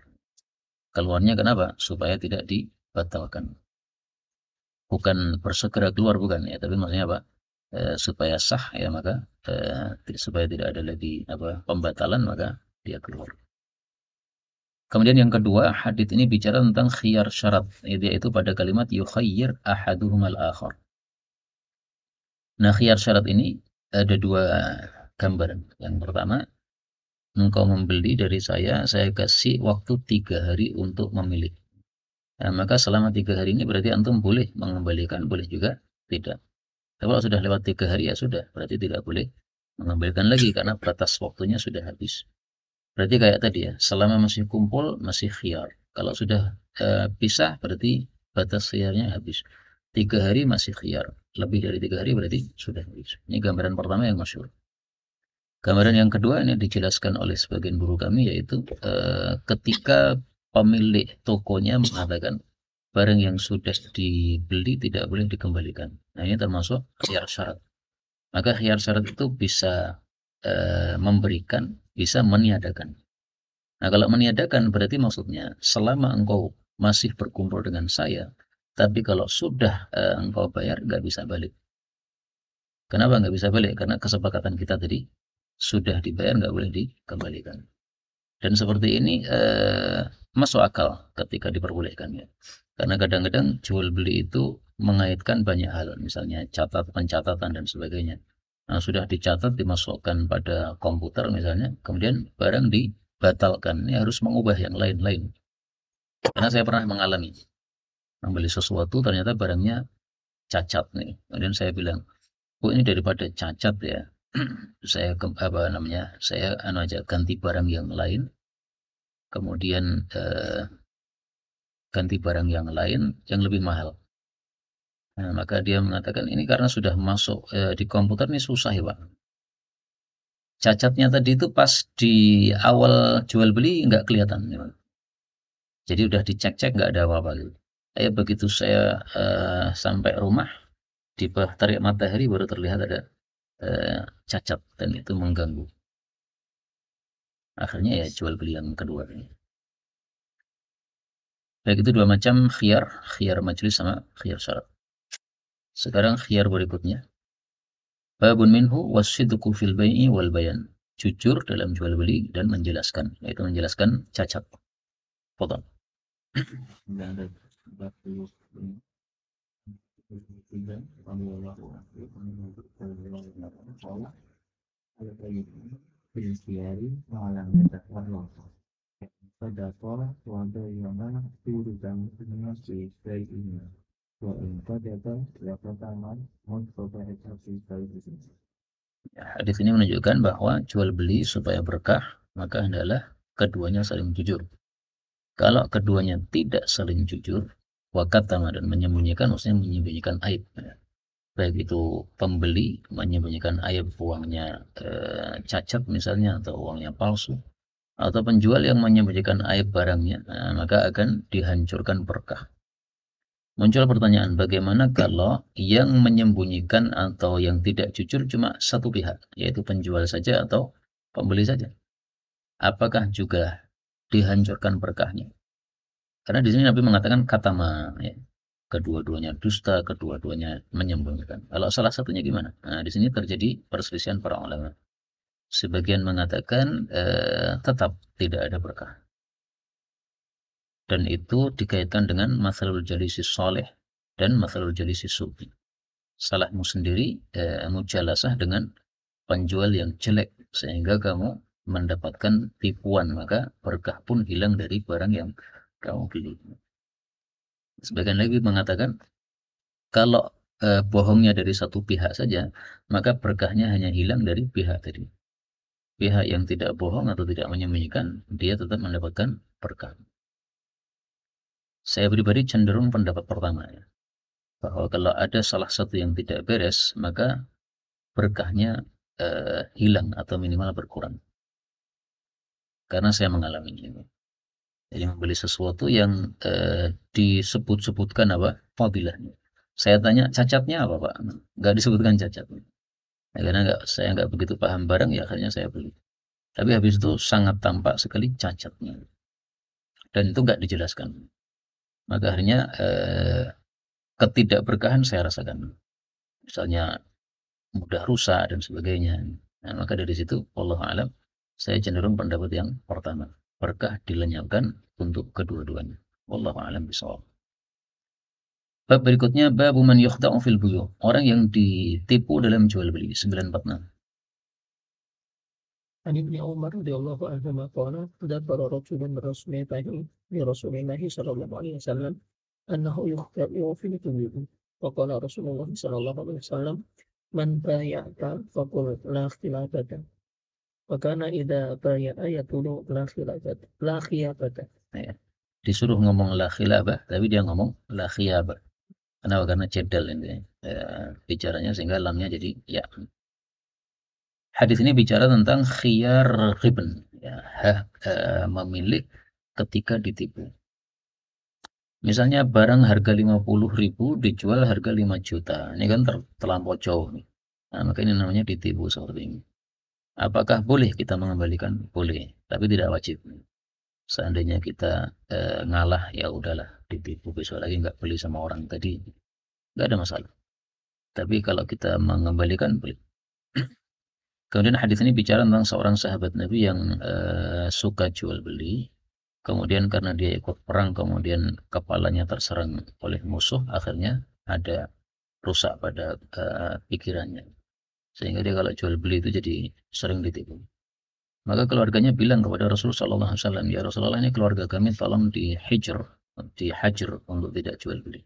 Keluarnya kenapa? Supaya tidak dibatalkan. Bukan bersegera keluar, bukan ya, tapi maksudnya apa? Supaya sah ya, maka supaya tidak ada lagi pembatalan, maka dia keluar. Kemudian yang kedua, hadits ini bicara tentang khiyar syarat, yaitu pada kalimat yukhayyir ahaduhumal akhar. Nah, khiyar syarat ini ada 2 gambaran. Yang pertama, engkau membeli dari saya kasih waktu 3 hari untuk memilih. Nah, maka selama 3 hari ini berarti antum boleh mengembalikan, boleh juga tidak. Tapi kalau sudah lewat 3 hari ya sudah, berarti tidak boleh mengembalikan lagi karena batas waktunya sudah habis. Berarti kayak tadi ya, selama masih kumpul masih khiyar. Kalau sudah pisah berarti batas khiyarnya habis. 3 hari masih khiyar. Lebih dari 3 hari berarti sudah habis. Ini gambaran pertama yang masyhur. Gambaran yang kedua ini dijelaskan oleh sebagian guru kami, yaitu ketika pemilik tokonya mengatakan barang yang sudah dibeli tidak boleh dikembalikan. Nah, ini termasuk khiyar syarat. Maka khiyar syarat itu bisa memberikan, bisa meniadakan. Nah, kalau meniadakan berarti maksudnya selama engkau masih berkumpul dengan saya, tapi kalau sudah engkau bayar nggak bisa balik. Kenapa nggak bisa balik? Karena kesepakatan kita tadi sudah dibayar, nggak boleh dikembalikan. Dan seperti ini masuk akal ketika diperbolehkan ya. Karena kadang-kadang jual beli itu mengaitkan banyak hal, misalnya pencatatan dan sebagainya. Nah, sudah dicatat, dimasukkan pada komputer misalnya, kemudian barang dibatalkan, ini harus mengubah yang lain-lain. Karena saya pernah mengalami, membeli sesuatu ternyata barangnya cacat nih. Kemudian saya bilang, "Bu, ini daripada cacat ya, saya saya aja ganti barang yang lain, kemudian ganti barang yang lain yang lebih mahal." Nah, maka dia mengatakan ini karena sudah masuk di komputer ini susah ya Pak. Cacatnya tadi itu pas di awal jual beli nggak kelihatan. Ya, Pak. Jadi udah dicek-cek nggak ada apa-apa gitu. Begitu saya sampai rumah di bawah terik matahari baru terlihat ada cacat dan itu mengganggu. Akhirnya ya jual beli yang kedua ini. Baik, itu dua macam khiyar majelis sama khiyar syarat. Sekarang khiyar berikutnya. Babun minhu wasidqu fil bai'i wal bayan. Jujur dalam jual beli dan menjelaskan, yaitu menjelaskan cacat. Potong. Ya, hadis ini menunjukkan bahwa jual beli supaya berkah, maka hendaklah keduanya saling jujur. Kalau keduanya tidak saling jujur, wakatama dan menyembunyikan, maksudnya menyembunyikan aib. Baik itu pembeli menyembunyikan aib uangnya cacat misalnya atau uangnya palsu, atau penjual yang menyembunyikan aib barangnya, maka akan dihancurkan berkah. Muncul pertanyaan, bagaimana kalau yang menyembunyikan atau yang tidak jujur cuma satu pihak, yaitu penjual saja atau pembeli saja? Apakah juga dihancurkan berkahnya? Karena di sini Nabi mengatakan katama, ya. Kedua-duanya dusta, kedua-duanya menyembunyikan. Kalau salah satunya gimana? Nah, di sini terjadi perselisihan para ulama. Sebagian mengatakan tetap tidak ada berkah. Dan itu dikaitkan dengan masalul jalisi soleh dan masalul jalisi su'i. Salahmu sendiri mujalasah dengan penjual yang jelek sehingga kamu mendapatkan tipuan, maka berkah pun hilang dari barang yang kamu beli. Sebagian lagi mengatakan kalau bohongnya dari satu pihak saja, maka berkahnya hanya hilang dari pihak tadi. Pihak yang tidak bohong atau tidak menyembunyikan, dia tetap mendapatkan berkah. Saya pribadi cenderung pendapat pertama ya, bahwa kalau ada salah satu yang tidak beres, maka berkahnya hilang atau minimal berkurang. Karena saya mengalami ini. Jadi membeli sesuatu yang disebut-sebutkan apa fadilahnya. Saya tanya cacatnya apa Pak? Nggak disebutkan cacatnya. Ya, karena saya nggak begitu paham barang, ya akhirnya saya beli. Tapi habis itu sangat tampak sekali cacatnya. Dan itu nggak dijelaskan. Maka akhirnya ketidakberkahan saya rasakan. Misalnya mudah rusak dan sebagainya. Nah, maka dari situ wallahu alam saya cenderung pendapat yang pertama. Berkah dilenyapkan untuk kedua-duanya. Wallahu alam bishawab. Bab berikutnya babu man yukhda'u fil buyu'. Orang yang ditipu dalam jual beli 946. عن ابن عمر رضي الله عنهما قال دبر رجل من رسول الله صلى الله عليه وسلم أنه يخطئ في البيوع فقال رسول الله صلى الله عليه وسلم من بايعك فقل لا خلافة وكان إذا بايع يقول لا خيابة. Ya. Disuruh ngomong la khilabah, tapi dia ngomong la khiyabah. Kenapa? Karena cedal ini bicaranya sehingga lamnya jadi ya. Hadis ini bicara tentang khiyar riben, ya, memilih ketika ditipu. Misalnya barang harga 50.000 dijual harga 5 juta. Ini kan terlampau jauh nih. Nah, maka ini namanya ditipu seperti ini. Apakah boleh kita mengembalikan? Boleh, tapi tidak wajib. Seandainya kita ngalah, ya udahlah, ditipu, besok lagi nggak beli sama orang tadi, nggak ada masalah. Tapi kalau kita mengembalikan, beli. Kemudian hadis ini bicara tentang seorang sahabat Nabi yang suka jual beli. Kemudian karena dia ikut perang, kemudian kepalanya terserang oleh musuh, akhirnya ada rusak pada pikirannya. Sehingga dia kalau jual beli itu jadi sering ditipu. Maka keluarganya bilang kepada Rasulullah SAW, ya Rasulullah, ini keluarga kami tolong dihajar untuk tidak jual beli.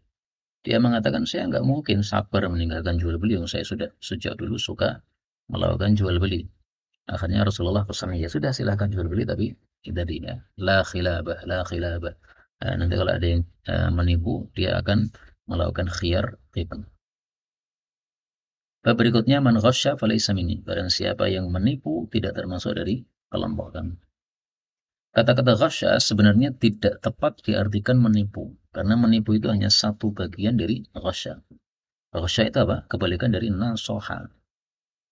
Dia mengatakan, saya nggak mungkin sabar meninggalkan jual beli, yang saya sudah sejak dulu suka melakukan jual beli. Akhirnya Rasulullah pesan, ya sudah silahkan jual beli, tapi tadi ya, la khilabah, la khilabah. Nanti kalau ada yang menipu, dia akan melakukan khiyar riba. Bab berikutnya, man ghasya falaysa minni. Barang siapa yang menipu tidak termasuk dari kelompok kami. Kata-kata ghasya sebenarnya tidak tepat diartikan menipu, karena menipu itu hanya satu bagian dari ghasya. Ghasya itu apa? Kebalikan dari nasoha.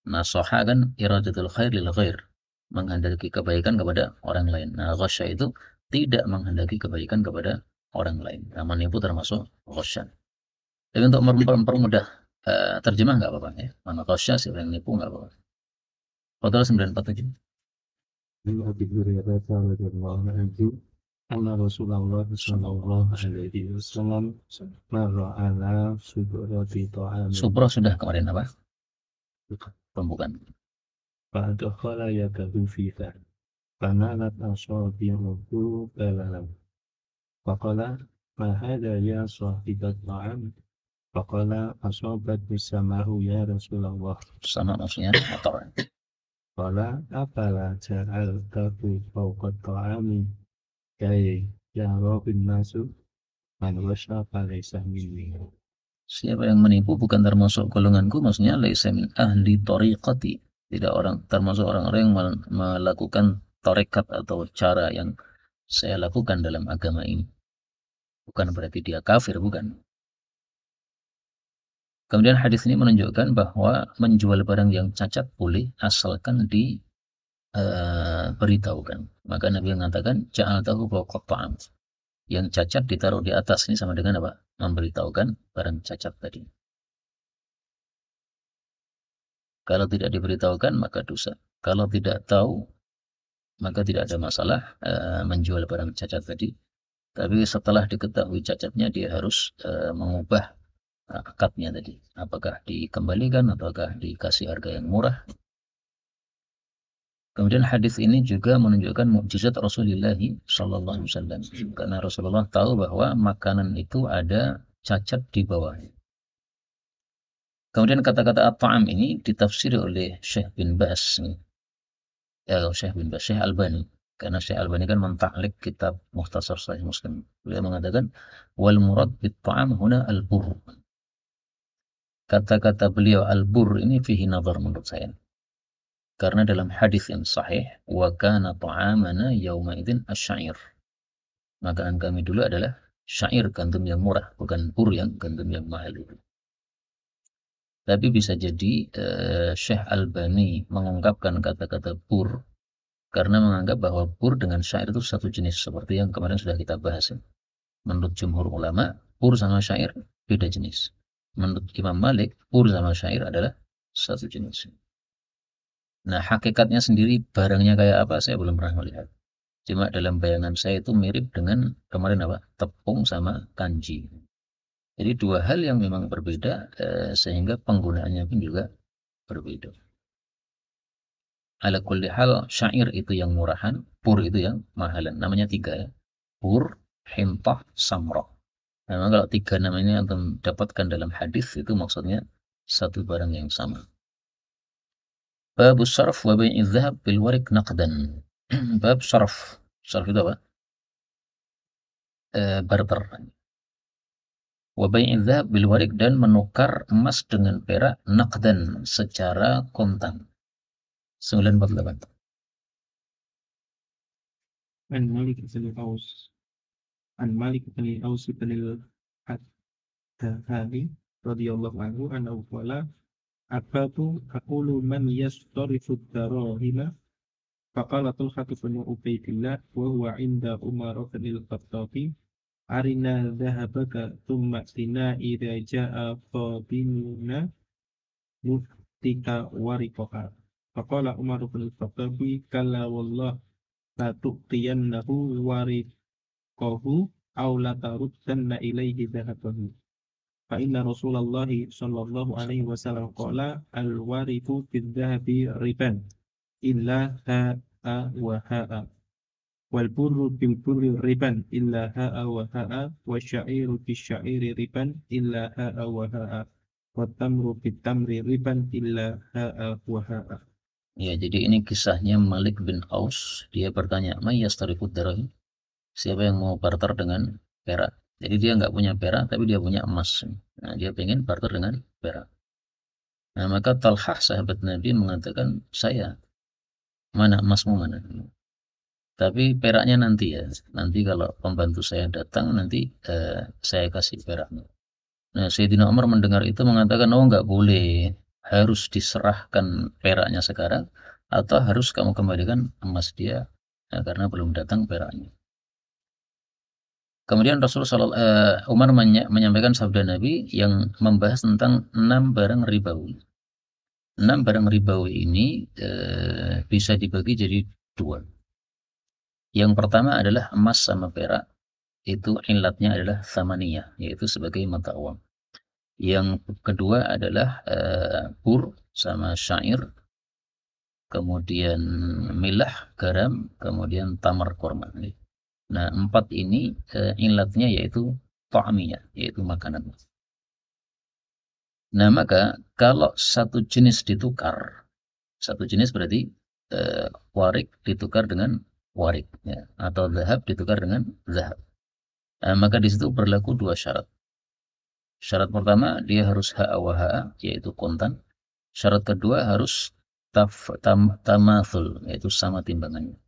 Nasoha kan iradatul khair lil ghair, menghendaki kebaikan kepada orang lain. Nah, ghasya itu tidak menghendaki kebaikan kepada orang lain. Nah, menipu termasuk ghasya. Tapi untuk mempermudah terjemah nggak apa-apa ya. Mana ghasya, siapa yang nipu nggak apa-apa. Total 947. عن أبي هريرة رضي الله عنه أن رسول الله صلى الله عليه وسلم مر على سبرة طعام Subro sudah kemarin apa? Pembukaan. فأدخل يده فيها فنالت أصابعه بللا فقال ما هذا يا صاحب الطعام فقال أصابتني السماء يا رسول الله Sama maksudnya motor. قال أفلا جعلته فوق الطعام كي يرى الناس من غش فليس مني. Siapa yang menipu bukan termasuk golonganku, maksudnya laisa min ahli tariqati. Tidak termasuk orang-orang yang melakukan tarekat atau cara yang saya lakukan dalam agama ini. Bukan berarti dia kafir, bukan. Kemudian hadis ini menunjukkan bahwa menjual barang yang cacat boleh asalkan diberitahukan. Maka Nabi mengatakan ja'altahu fawqa ta'am. Yang cacat ditaruh di atas, ini sama dengan apa? Memberitahukan barang cacat tadi. Kalau tidak diberitahukan maka dosa. Kalau tidak tahu maka tidak ada masalah menjual barang cacat tadi. Tapi setelah diketahui cacatnya, dia harus mengubah akadnya tadi. Apakah dikembalikan ataukah dikasih harga yang murah. Kemudian hadis ini juga menunjukkan mukjizat Rasulullah Sallallahu Alaihi Wasallam, karena Rasulullah tahu bahwa makanan itu ada cacat di bawahnya. Kemudian kata-kata at-ta'am ini ditafsir oleh Syekh bin Bas, Syekh Albani, karena Syekh Albani kan mentaklik kitab Mukhtasar Sahih Muslim. Beliau mengatakan wal murad bit ta'am huna al-burr. Kata-kata beliau al-burr ini fihi nazar menurut saya. Karena dalam hadis yang sahih, wa kana ta'amana yauma idzin asy-sya'ir. Makanan kami dulu adalah syair, gandum yang murah, bukan bur yang gandum yang mahal itu. Tapi bisa jadi Syekh Albani mengungkapkan kata-kata bur karena menganggap bahwa bur dengan syair itu satu jenis, seperti yang kemarin sudah kita bahas. Menurut jumhur ulama, bur sama syair beda jenis. Menurut Imam Malik, bur sama syair adalah satu jenis. Nah, hakikatnya sendiri barangnya kayak apa saya belum pernah melihat. Cuma dalam bayangan saya itu mirip dengan kemarin apa? Tepung sama kanji. Jadi dua hal yang memang berbeda sehingga penggunaannya pun juga berbeda. Ala kulli hal, syair itu yang murahan, pur itu yang mahalan. Namanya tiga ya. Pur, hintah, samroh. Memang kalau tiga namanya yang dapatkan dalam hadis itu maksudnya satu barang yang sama. Bab sarf wa bai'i dzahab bil warik naqdan. Bab sarf. Sarf itu apa? Barter. Wa bai'i dzahab bil warik, dan menukar emas dengan perak naqdan secara kontan. 948. عن مالك بن أوس عن مالك بن أوس بن الحذاء رضي الله عنه أنه قال أقول من يصرف الدراهم Faqala Talhatu bin Ubaidillah wa huwa inda Umar bin al-Khattabi arina dhahabaka thumma tina idza jaa fadinuna nutika wariqaha. Faqala Umar bin al-Khattabi kalla wallah la tuqtiyannahu wariqahu aw la taruddanna ilaihi dhahabahu. Fa inna Rasulullah sallallahu alaihi wasallam qala al-wariqu bidh-dhahabi riban illa ha'a wa ha'a wal burru bil burri riban illa ha'a wa ha'a wasya'iru bisya'iri riban illa ha'a wa ha'a wat tamru bit tamri riban illa ha'a wa ha'a. Ya, jadi ini kisahnya Malik bin Aus. Dia bertanya, "May yastariqud darahim?" Siapa yang mau barter dengan perak? Jadi dia nggak punya perak, tapi dia punya emas. Nah, dia pengen barter dengan perak. Nah, maka Talhah sahabat Nabi mengatakan, "Saya, mana emasmu mana? Tapi peraknya nanti ya. Nanti kalau pembantu saya datang, nanti saya kasih peraknya." Nah, Sayyidina Umar mendengar itu mengatakan, "Oh, nggak boleh. Harus diserahkan peraknya sekarang, atau harus kamu kembalikan emas dia, karena belum datang peraknya." Kemudian Umar menyampaikan sabda Nabi yang membahas tentang 6 barang ribawi. 6 barang ribawi ini bisa dibagi jadi 2. Yang pertama adalah emas sama perak. Itu ilatnya adalah thamaniyah, yaitu sebagai mata uang. Yang kedua adalah bur sama syair, kemudian milah, garam, kemudian tamar korma. Nah, 4 ini ilatnya yaitu ta'miyah, yaitu makanan. Nah, maka kalau satu jenis ditukar, satu jenis berarti warik ditukar dengan warik, ya, atau zahab ditukar dengan zahab. Nah, maka di situ berlaku 2 syarat. Syarat pertama, dia harus ha'a wa ha'a, yaitu kontan. Syarat kedua harus tamathul, yaitu sama timbangannya.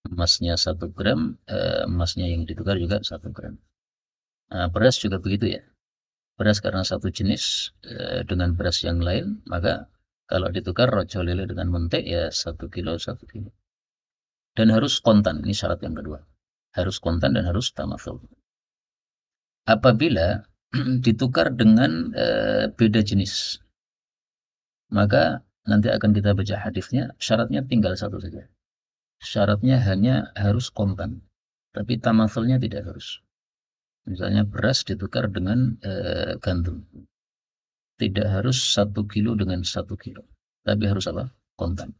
Emasnya 1 gram, emasnya yang ditukar juga 1 gram. Nah, beras juga begitu ya. Beras karena satu jenis dengan beras yang lain, maka kalau ditukar rojo lele dengan mentek ya 1 kilo 1 kilo. Dan harus kontan, ini syarat yang kedua. Harus kontan dan harus tamathul. Apabila ditukar dengan beda jenis, maka nanti akan kita baca hadisnya, syaratnya tinggal satu saja. Syaratnya hanya harus kontan, tapi tamathulnya tidak harus. Misalnya beras ditukar dengan gandum, tidak harus 1 kilo dengan 1 kilo, tapi harus apa? Kontan.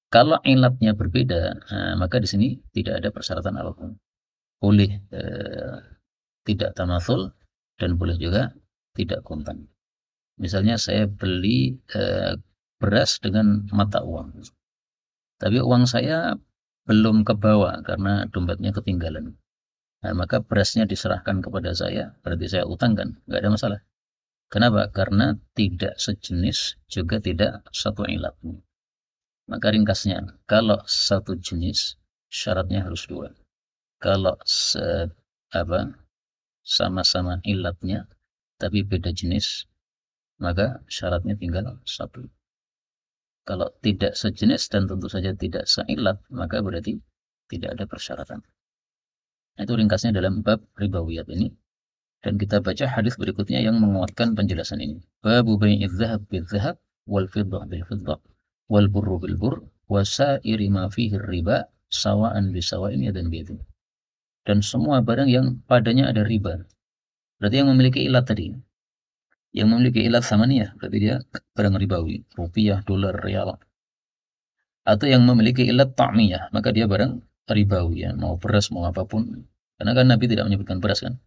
Kalau ilatnya berbeda, maka di sini tidak ada persyaratan apapun. Boleh tidak tamathul dan boleh juga tidak kontan. Misalnya saya beli beras dengan mata uang, tapi uang saya belum kebawa karena dompetnya ketinggalan. Nah, maka berasnya diserahkan kepada saya, berarti saya utangkan, nggak ada masalah. Kenapa? Karena tidak sejenis, juga tidak satu ilat. Maka ringkasnya, kalau satu jenis, syaratnya harus 2. Kalau sama-sama ilatnya, tapi beda jenis, maka syaratnya tinggal 1. Kalau tidak sejenis dan tentu saja tidak seilat, maka berarti tidak ada persyaratan. Itu ringkasnya dalam bab ribawiyat ini. Dan kita baca hadis berikutnya yang menguatkan penjelasan ini. Babu bai'iz zahab bil zahab wal fiddah bil fiddah wal burru bil burr wa sa'iri ma fihi riba sawa'an bi sawa'in yadan bi yadin. Dan semua barang yang padanya ada riba. Berarti yang memiliki ilat tadi. Yang memiliki ilat samaniyah, berarti dia barang ribawi, rupiah, dolar, rial. Atau yang memiliki ilat ta'miyah, maka dia barang ribawi, ya, mau beras, mau apapun. Karena kan Nabi tidak menyebutkan beras kan.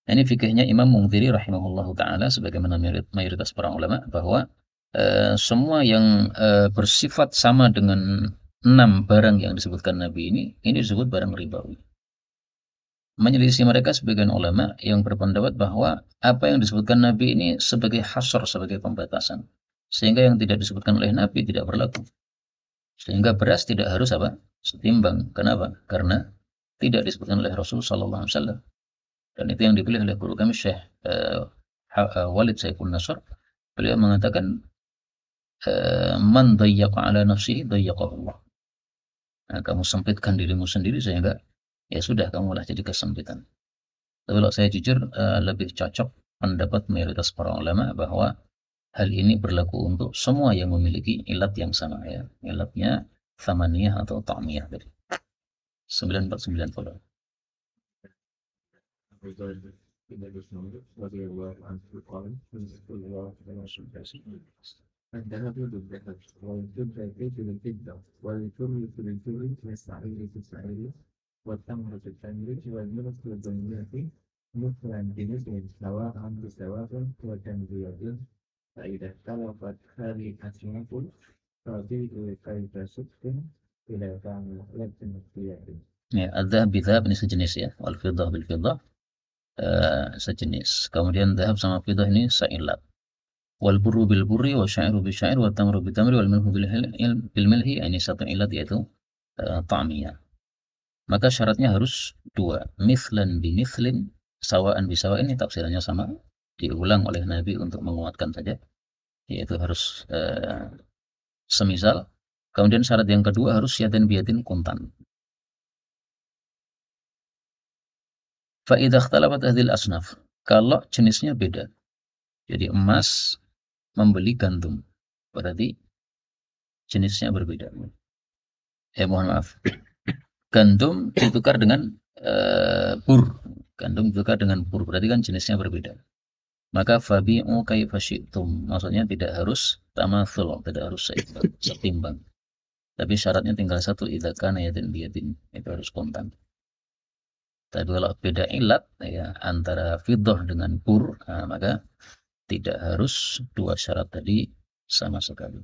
Nah, ini fikihnya Imam Mundhiri rahimahullahu ta'ala sebagaimana mayoritas para ulama bahwa semua yang bersifat sama dengan 6 barang yang disebutkan Nabi ini disebut barang ribawi. Menyelisih mereka sebagian ulama yang berpendapat bahwa apa yang disebutkan Nabi ini sebagai hasr, sebagai pembatasan. Sehingga yang tidak disebutkan oleh Nabi tidak berlaku. Sehingga beras tidak harus apa? Setimbang. Kenapa? Karena tidak disebutkan oleh Rasul sallallahu alaihi wasallam. Dan itu yang dipilih oleh guru kami Syekh Walid Saiful Nasr. Beliau mengatakan man dayyaqa ala nafsihi dayyaqahu Allah. Nah, kamu sempitkan dirimu sendiri sehingga ya sudah kamulah jadi kesempitan. Tapi kalau saya jujur lebih cocok pendapat mayoritas para ulama bahwa hal ini berlaku untuk semua yang memiliki ilat yang sama ya. Ilatnya thamaniyah atau ta'miyah tadi. 949 follow. الذهب بالذهب والفضة بالفضة والجر بالجر والسعير بالسعير والتمر بالتمر والملك بالملك مثلا بمثل سواء بسواء وتنزية فإذا اختلفت هذه الأصناف فبيع كيف صدق إلى كان لبس اختياري. Ya, adzhab bidhab ini sejenis ya, wal fiddah bil fiddah sejenis. Kemudian dhahab sama fiddah ini sa'ilat. Wal burru bil burri wa sya'iru bil syair wa tamru bil tamri wal milhu bil milhi, ini satu ilat yaitu ta'miyah. Maka syaratnya harus dua, mithlan bi mithlin, sawaan bi sawa'in, ini tafsirannya sama, diulang oleh Nabi untuk menguatkan saja, yaitu harus semisal. Kemudian syarat yang kedua harus yadan biyatin kuntan. Fa idza ikhtalafat hadhil asnaf, kalau jenisnya beda. Jadi emas membeli gandum, berarti jenisnya berbeda. Mohon maaf. Gandum ditukar dengan pur. Gandum ditukar dengan pur, berarti kan jenisnya berbeda. Maka fabi'u kaifa syi'tum, maksudnya tidak harus tamatsul, tidak harus setimbang. Tapi syaratnya tinggal satu, idza kana yadan biyadin, itu harus kontan. Tapi kalau beda ilat ya antara fiddah dengan pur, maka tidak harus dua syarat tadi sama sekali.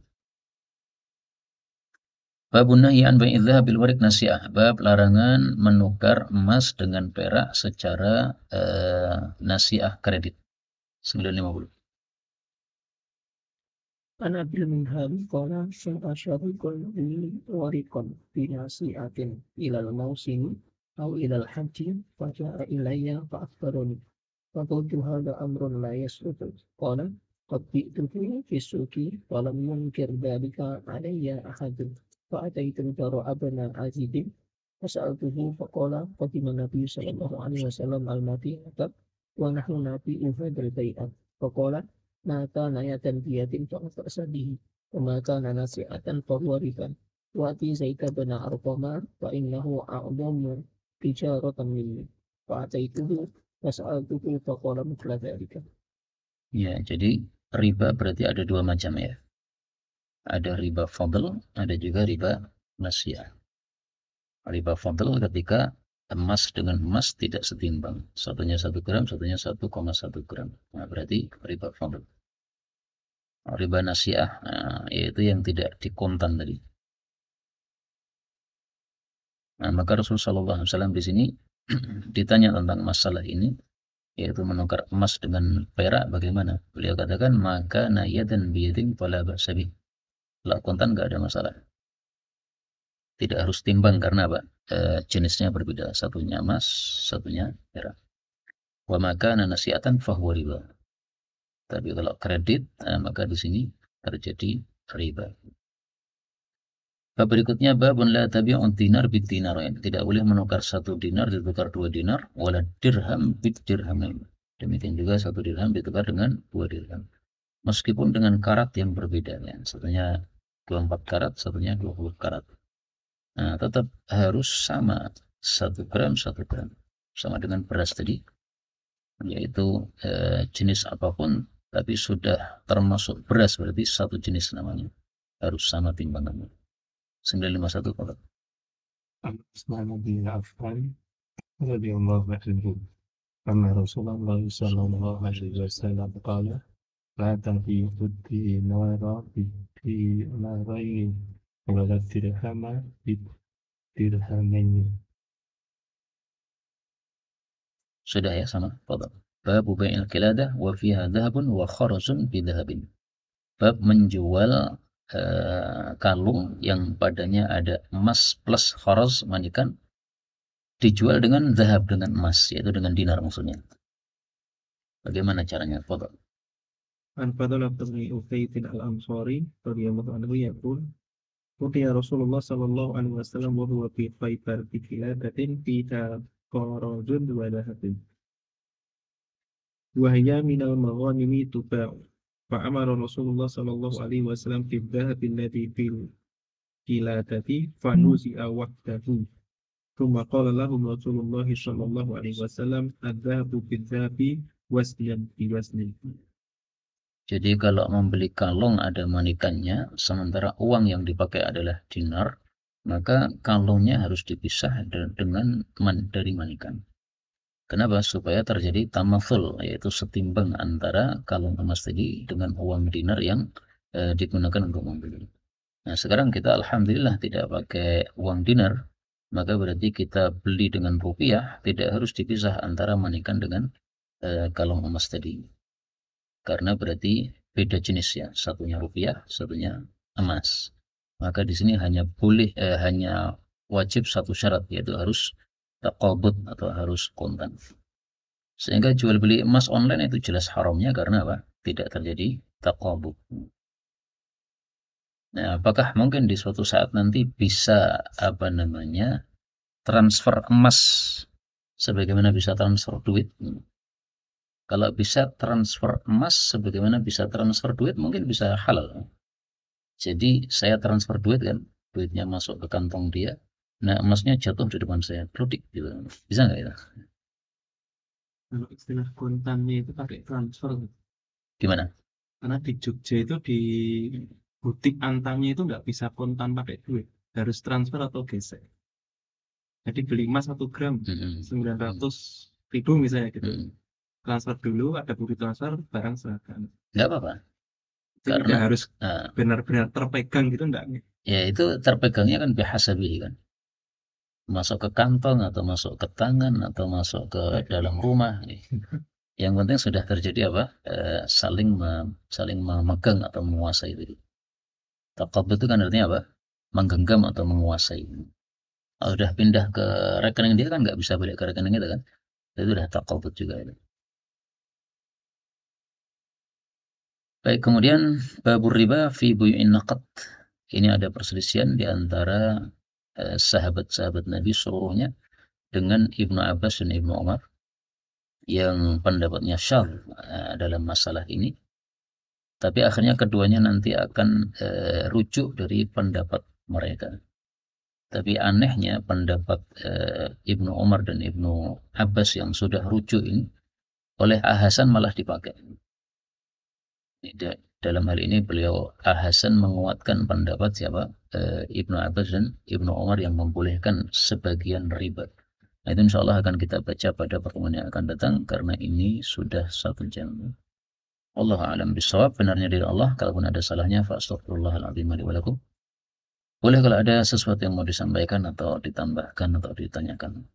Babun nahyi an bai'idz dzahab bil warik nasi'ah, bab larangan menukar emas dengan perak secara nasi'ah kredit. 950. Ana bil minham qala syarikun li warikon binasi'atin ilal mausimi أو إلى الحج فجاء إلي فأخبرني فقلت هذا أمر لا يسلط قال قد بئته في السوق ولم ينكر ذلك علي أحد فأتيت الجار ابن عزيز فسألته فقال قدم النبي صلى الله عليه وسلم المدينة ونحن نبيع هذا البيع فقال ما كان يدا بيد فلا بأس به وما كان نسيئة فهو ربا وأتي زيد بن أرقم فإنه أعظم تجارة مني فأتيته فسألته فقال مثل ذلك. Ya, jadi riba berarti ada dua macam ya. Ada riba fadl, ada juga riba nasi'ah. Riba fadl ketika emas dengan emas tidak setimbang. Satunya 1 gram, satunya 1,1 gram. Nah, berarti riba fadl. Riba nasi'ah, yaitu yang tidak dikontan tadi. Nah, maka Rasulullah SAW di sini ditanya tentang masalah ini, yaitu menukar emas dengan perak bagaimana? Beliau katakan, maka nayadan biyadin fala ba'sa bih. Kalau kontan nggak ada masalah. Tidak harus timbang karena apa? Jenisnya berbeda. Satunya emas, satunya perak. Wa maka nasi'atan fahuwa riba. Tapi kalau kredit, maka di sini terjadi riba. Berikutnya babun la tabi'un dinar bid dinar, tidak boleh menukar 1 dinar ditukar 2 dinar, wala dirham bid dirham. Demikian juga 1 dirham ditukar dengan 2 dirham. Meskipun dengan karat yang berbeda ya. Satunya 24 karat, satunya 20 karat. Nah, tetap harus sama 1 gram 1 gram. Sama dengan beras tadi. Yaitu jenis apapun tapi sudah termasuk beras berarti satu jenis namanya. Harus sama timbangannya. 951 Pak. Usman bin Affan radhiyallahu anhu anna Rasulullah sallallahu alaihi wasallam qala la tabi'u dinara bid-dinaraini wa la dirhama bid-dirhamaini. Sudah ya sama, Pak. Bab bai'il qiladah wa fiha dhahabun wa kharazun bi dhahabin. Bab menjual kalung yang padanya ada emas plus kharaz, manikan, dijual dengan zahab, dengan emas, yaitu dengan dinar maksudnya. Bagaimana caranya? Fadhal. عن فضل بن أفيد الأنصاري رضي الله عنه يقول أتي رسول الله صلى الله عليه وسلم وهو في خيبر بكلابة فيها قراج وذهب وهي من المغانم تباع فأمر رسول الله صلى الله عليه وسلم في الذهب الذي في القلادة فنزع وحده ثم قال لهم رسول الله صلى الله عليه وسلم الذهب بالذهب وزنا بوزن. Jadi kalau membeli kalung ada manikannya, sementara uang yang dipakai adalah dinar, maka kalungnya harus dipisah dengan dari manikan. Kenapa? Supaya terjadi tamathul, yaitu setimbang antara kalung emas tadi dengan uang dinar yang digunakan untuk membeli. Nah, sekarang kita alhamdulillah tidak pakai uang dinar, maka berarti kita beli dengan rupiah, tidak harus dipisah antara manikan dengan kalung emas tadi. Karena berarti beda jenis ya, satunya rupiah, satunya emas. Maka di sini hanya wajib satu syarat, yaitu harus taqabud atau harus kontan. Sehingga jual beli emas online itu jelas haramnya karena apa? Tidak terjadi taqabud. Nah, apakah mungkin di suatu saat nanti bisa transfer emas sebagaimana bisa transfer duit? Kalau bisa transfer emas sebagaimana bisa transfer duit, mungkin bisa halal. Jadi saya transfer duit kan, duitnya masuk ke kantong dia, nah emasnya jatuh di depan saya, pludik gitu. Bisa nggak itu? Kalau istilah kontannya itu pakai transfer. Gimana? Karena di Jogja itu di butik antamnya itu nggak bisa kontan pakai duit, harus transfer atau gesek. Jadi beli emas 1 gram 900.000 misalnya gitu. Transfer dulu, ada bukti transfer, barang serahkan. Nggak apa-apa. Jadi tidak harus benar-benar terpegang gitu, enggak? Ya itu terpegangnya kan bihasabihi kan. Masuk ke kantong atau masuk ke tangan atau masuk ke dalam rumah. Yang penting sudah terjadi apa? Saling memegang atau menguasai itu. Taqabud itu kan artinya apa? Menggenggam atau menguasai. Kalau udah pindah ke rekening dia kan nggak bisa balik ke rekening itu kan. Itu udah taqabud juga itu. Baik, kemudian babur riba fi buyu'in naqad. Ini ada perselisihan di antara sahabat-sahabat Nabi seluruhnya dengan Ibnu Abbas dan Ibnu Umar yang pendapatnya syadz dalam masalah ini. Tapi akhirnya keduanya nanti akan rujuk dari pendapat mereka. Tapi anehnya pendapat Ibnu Umar dan Ibnu Abbas yang sudah rujuk ini oleh Al-Hasan malah dipakai. Dalam hal ini beliau Al-Hasan menguatkan pendapat siapa? Ibnu Abbas dan Ibnu Umar yang membolehkan sebagian riba. Nah, itu insya Allah akan kita baca pada pertemuan yang akan datang karena ini sudah 1 jam. Wallahu a'lam bishawab, benarnya dari Allah, kalaupun ada salahnya fa astaghfirullahaladzim li wa lakum. Boleh kalau ada sesuatu yang mau disampaikan atau ditambahkan atau ditanyakan.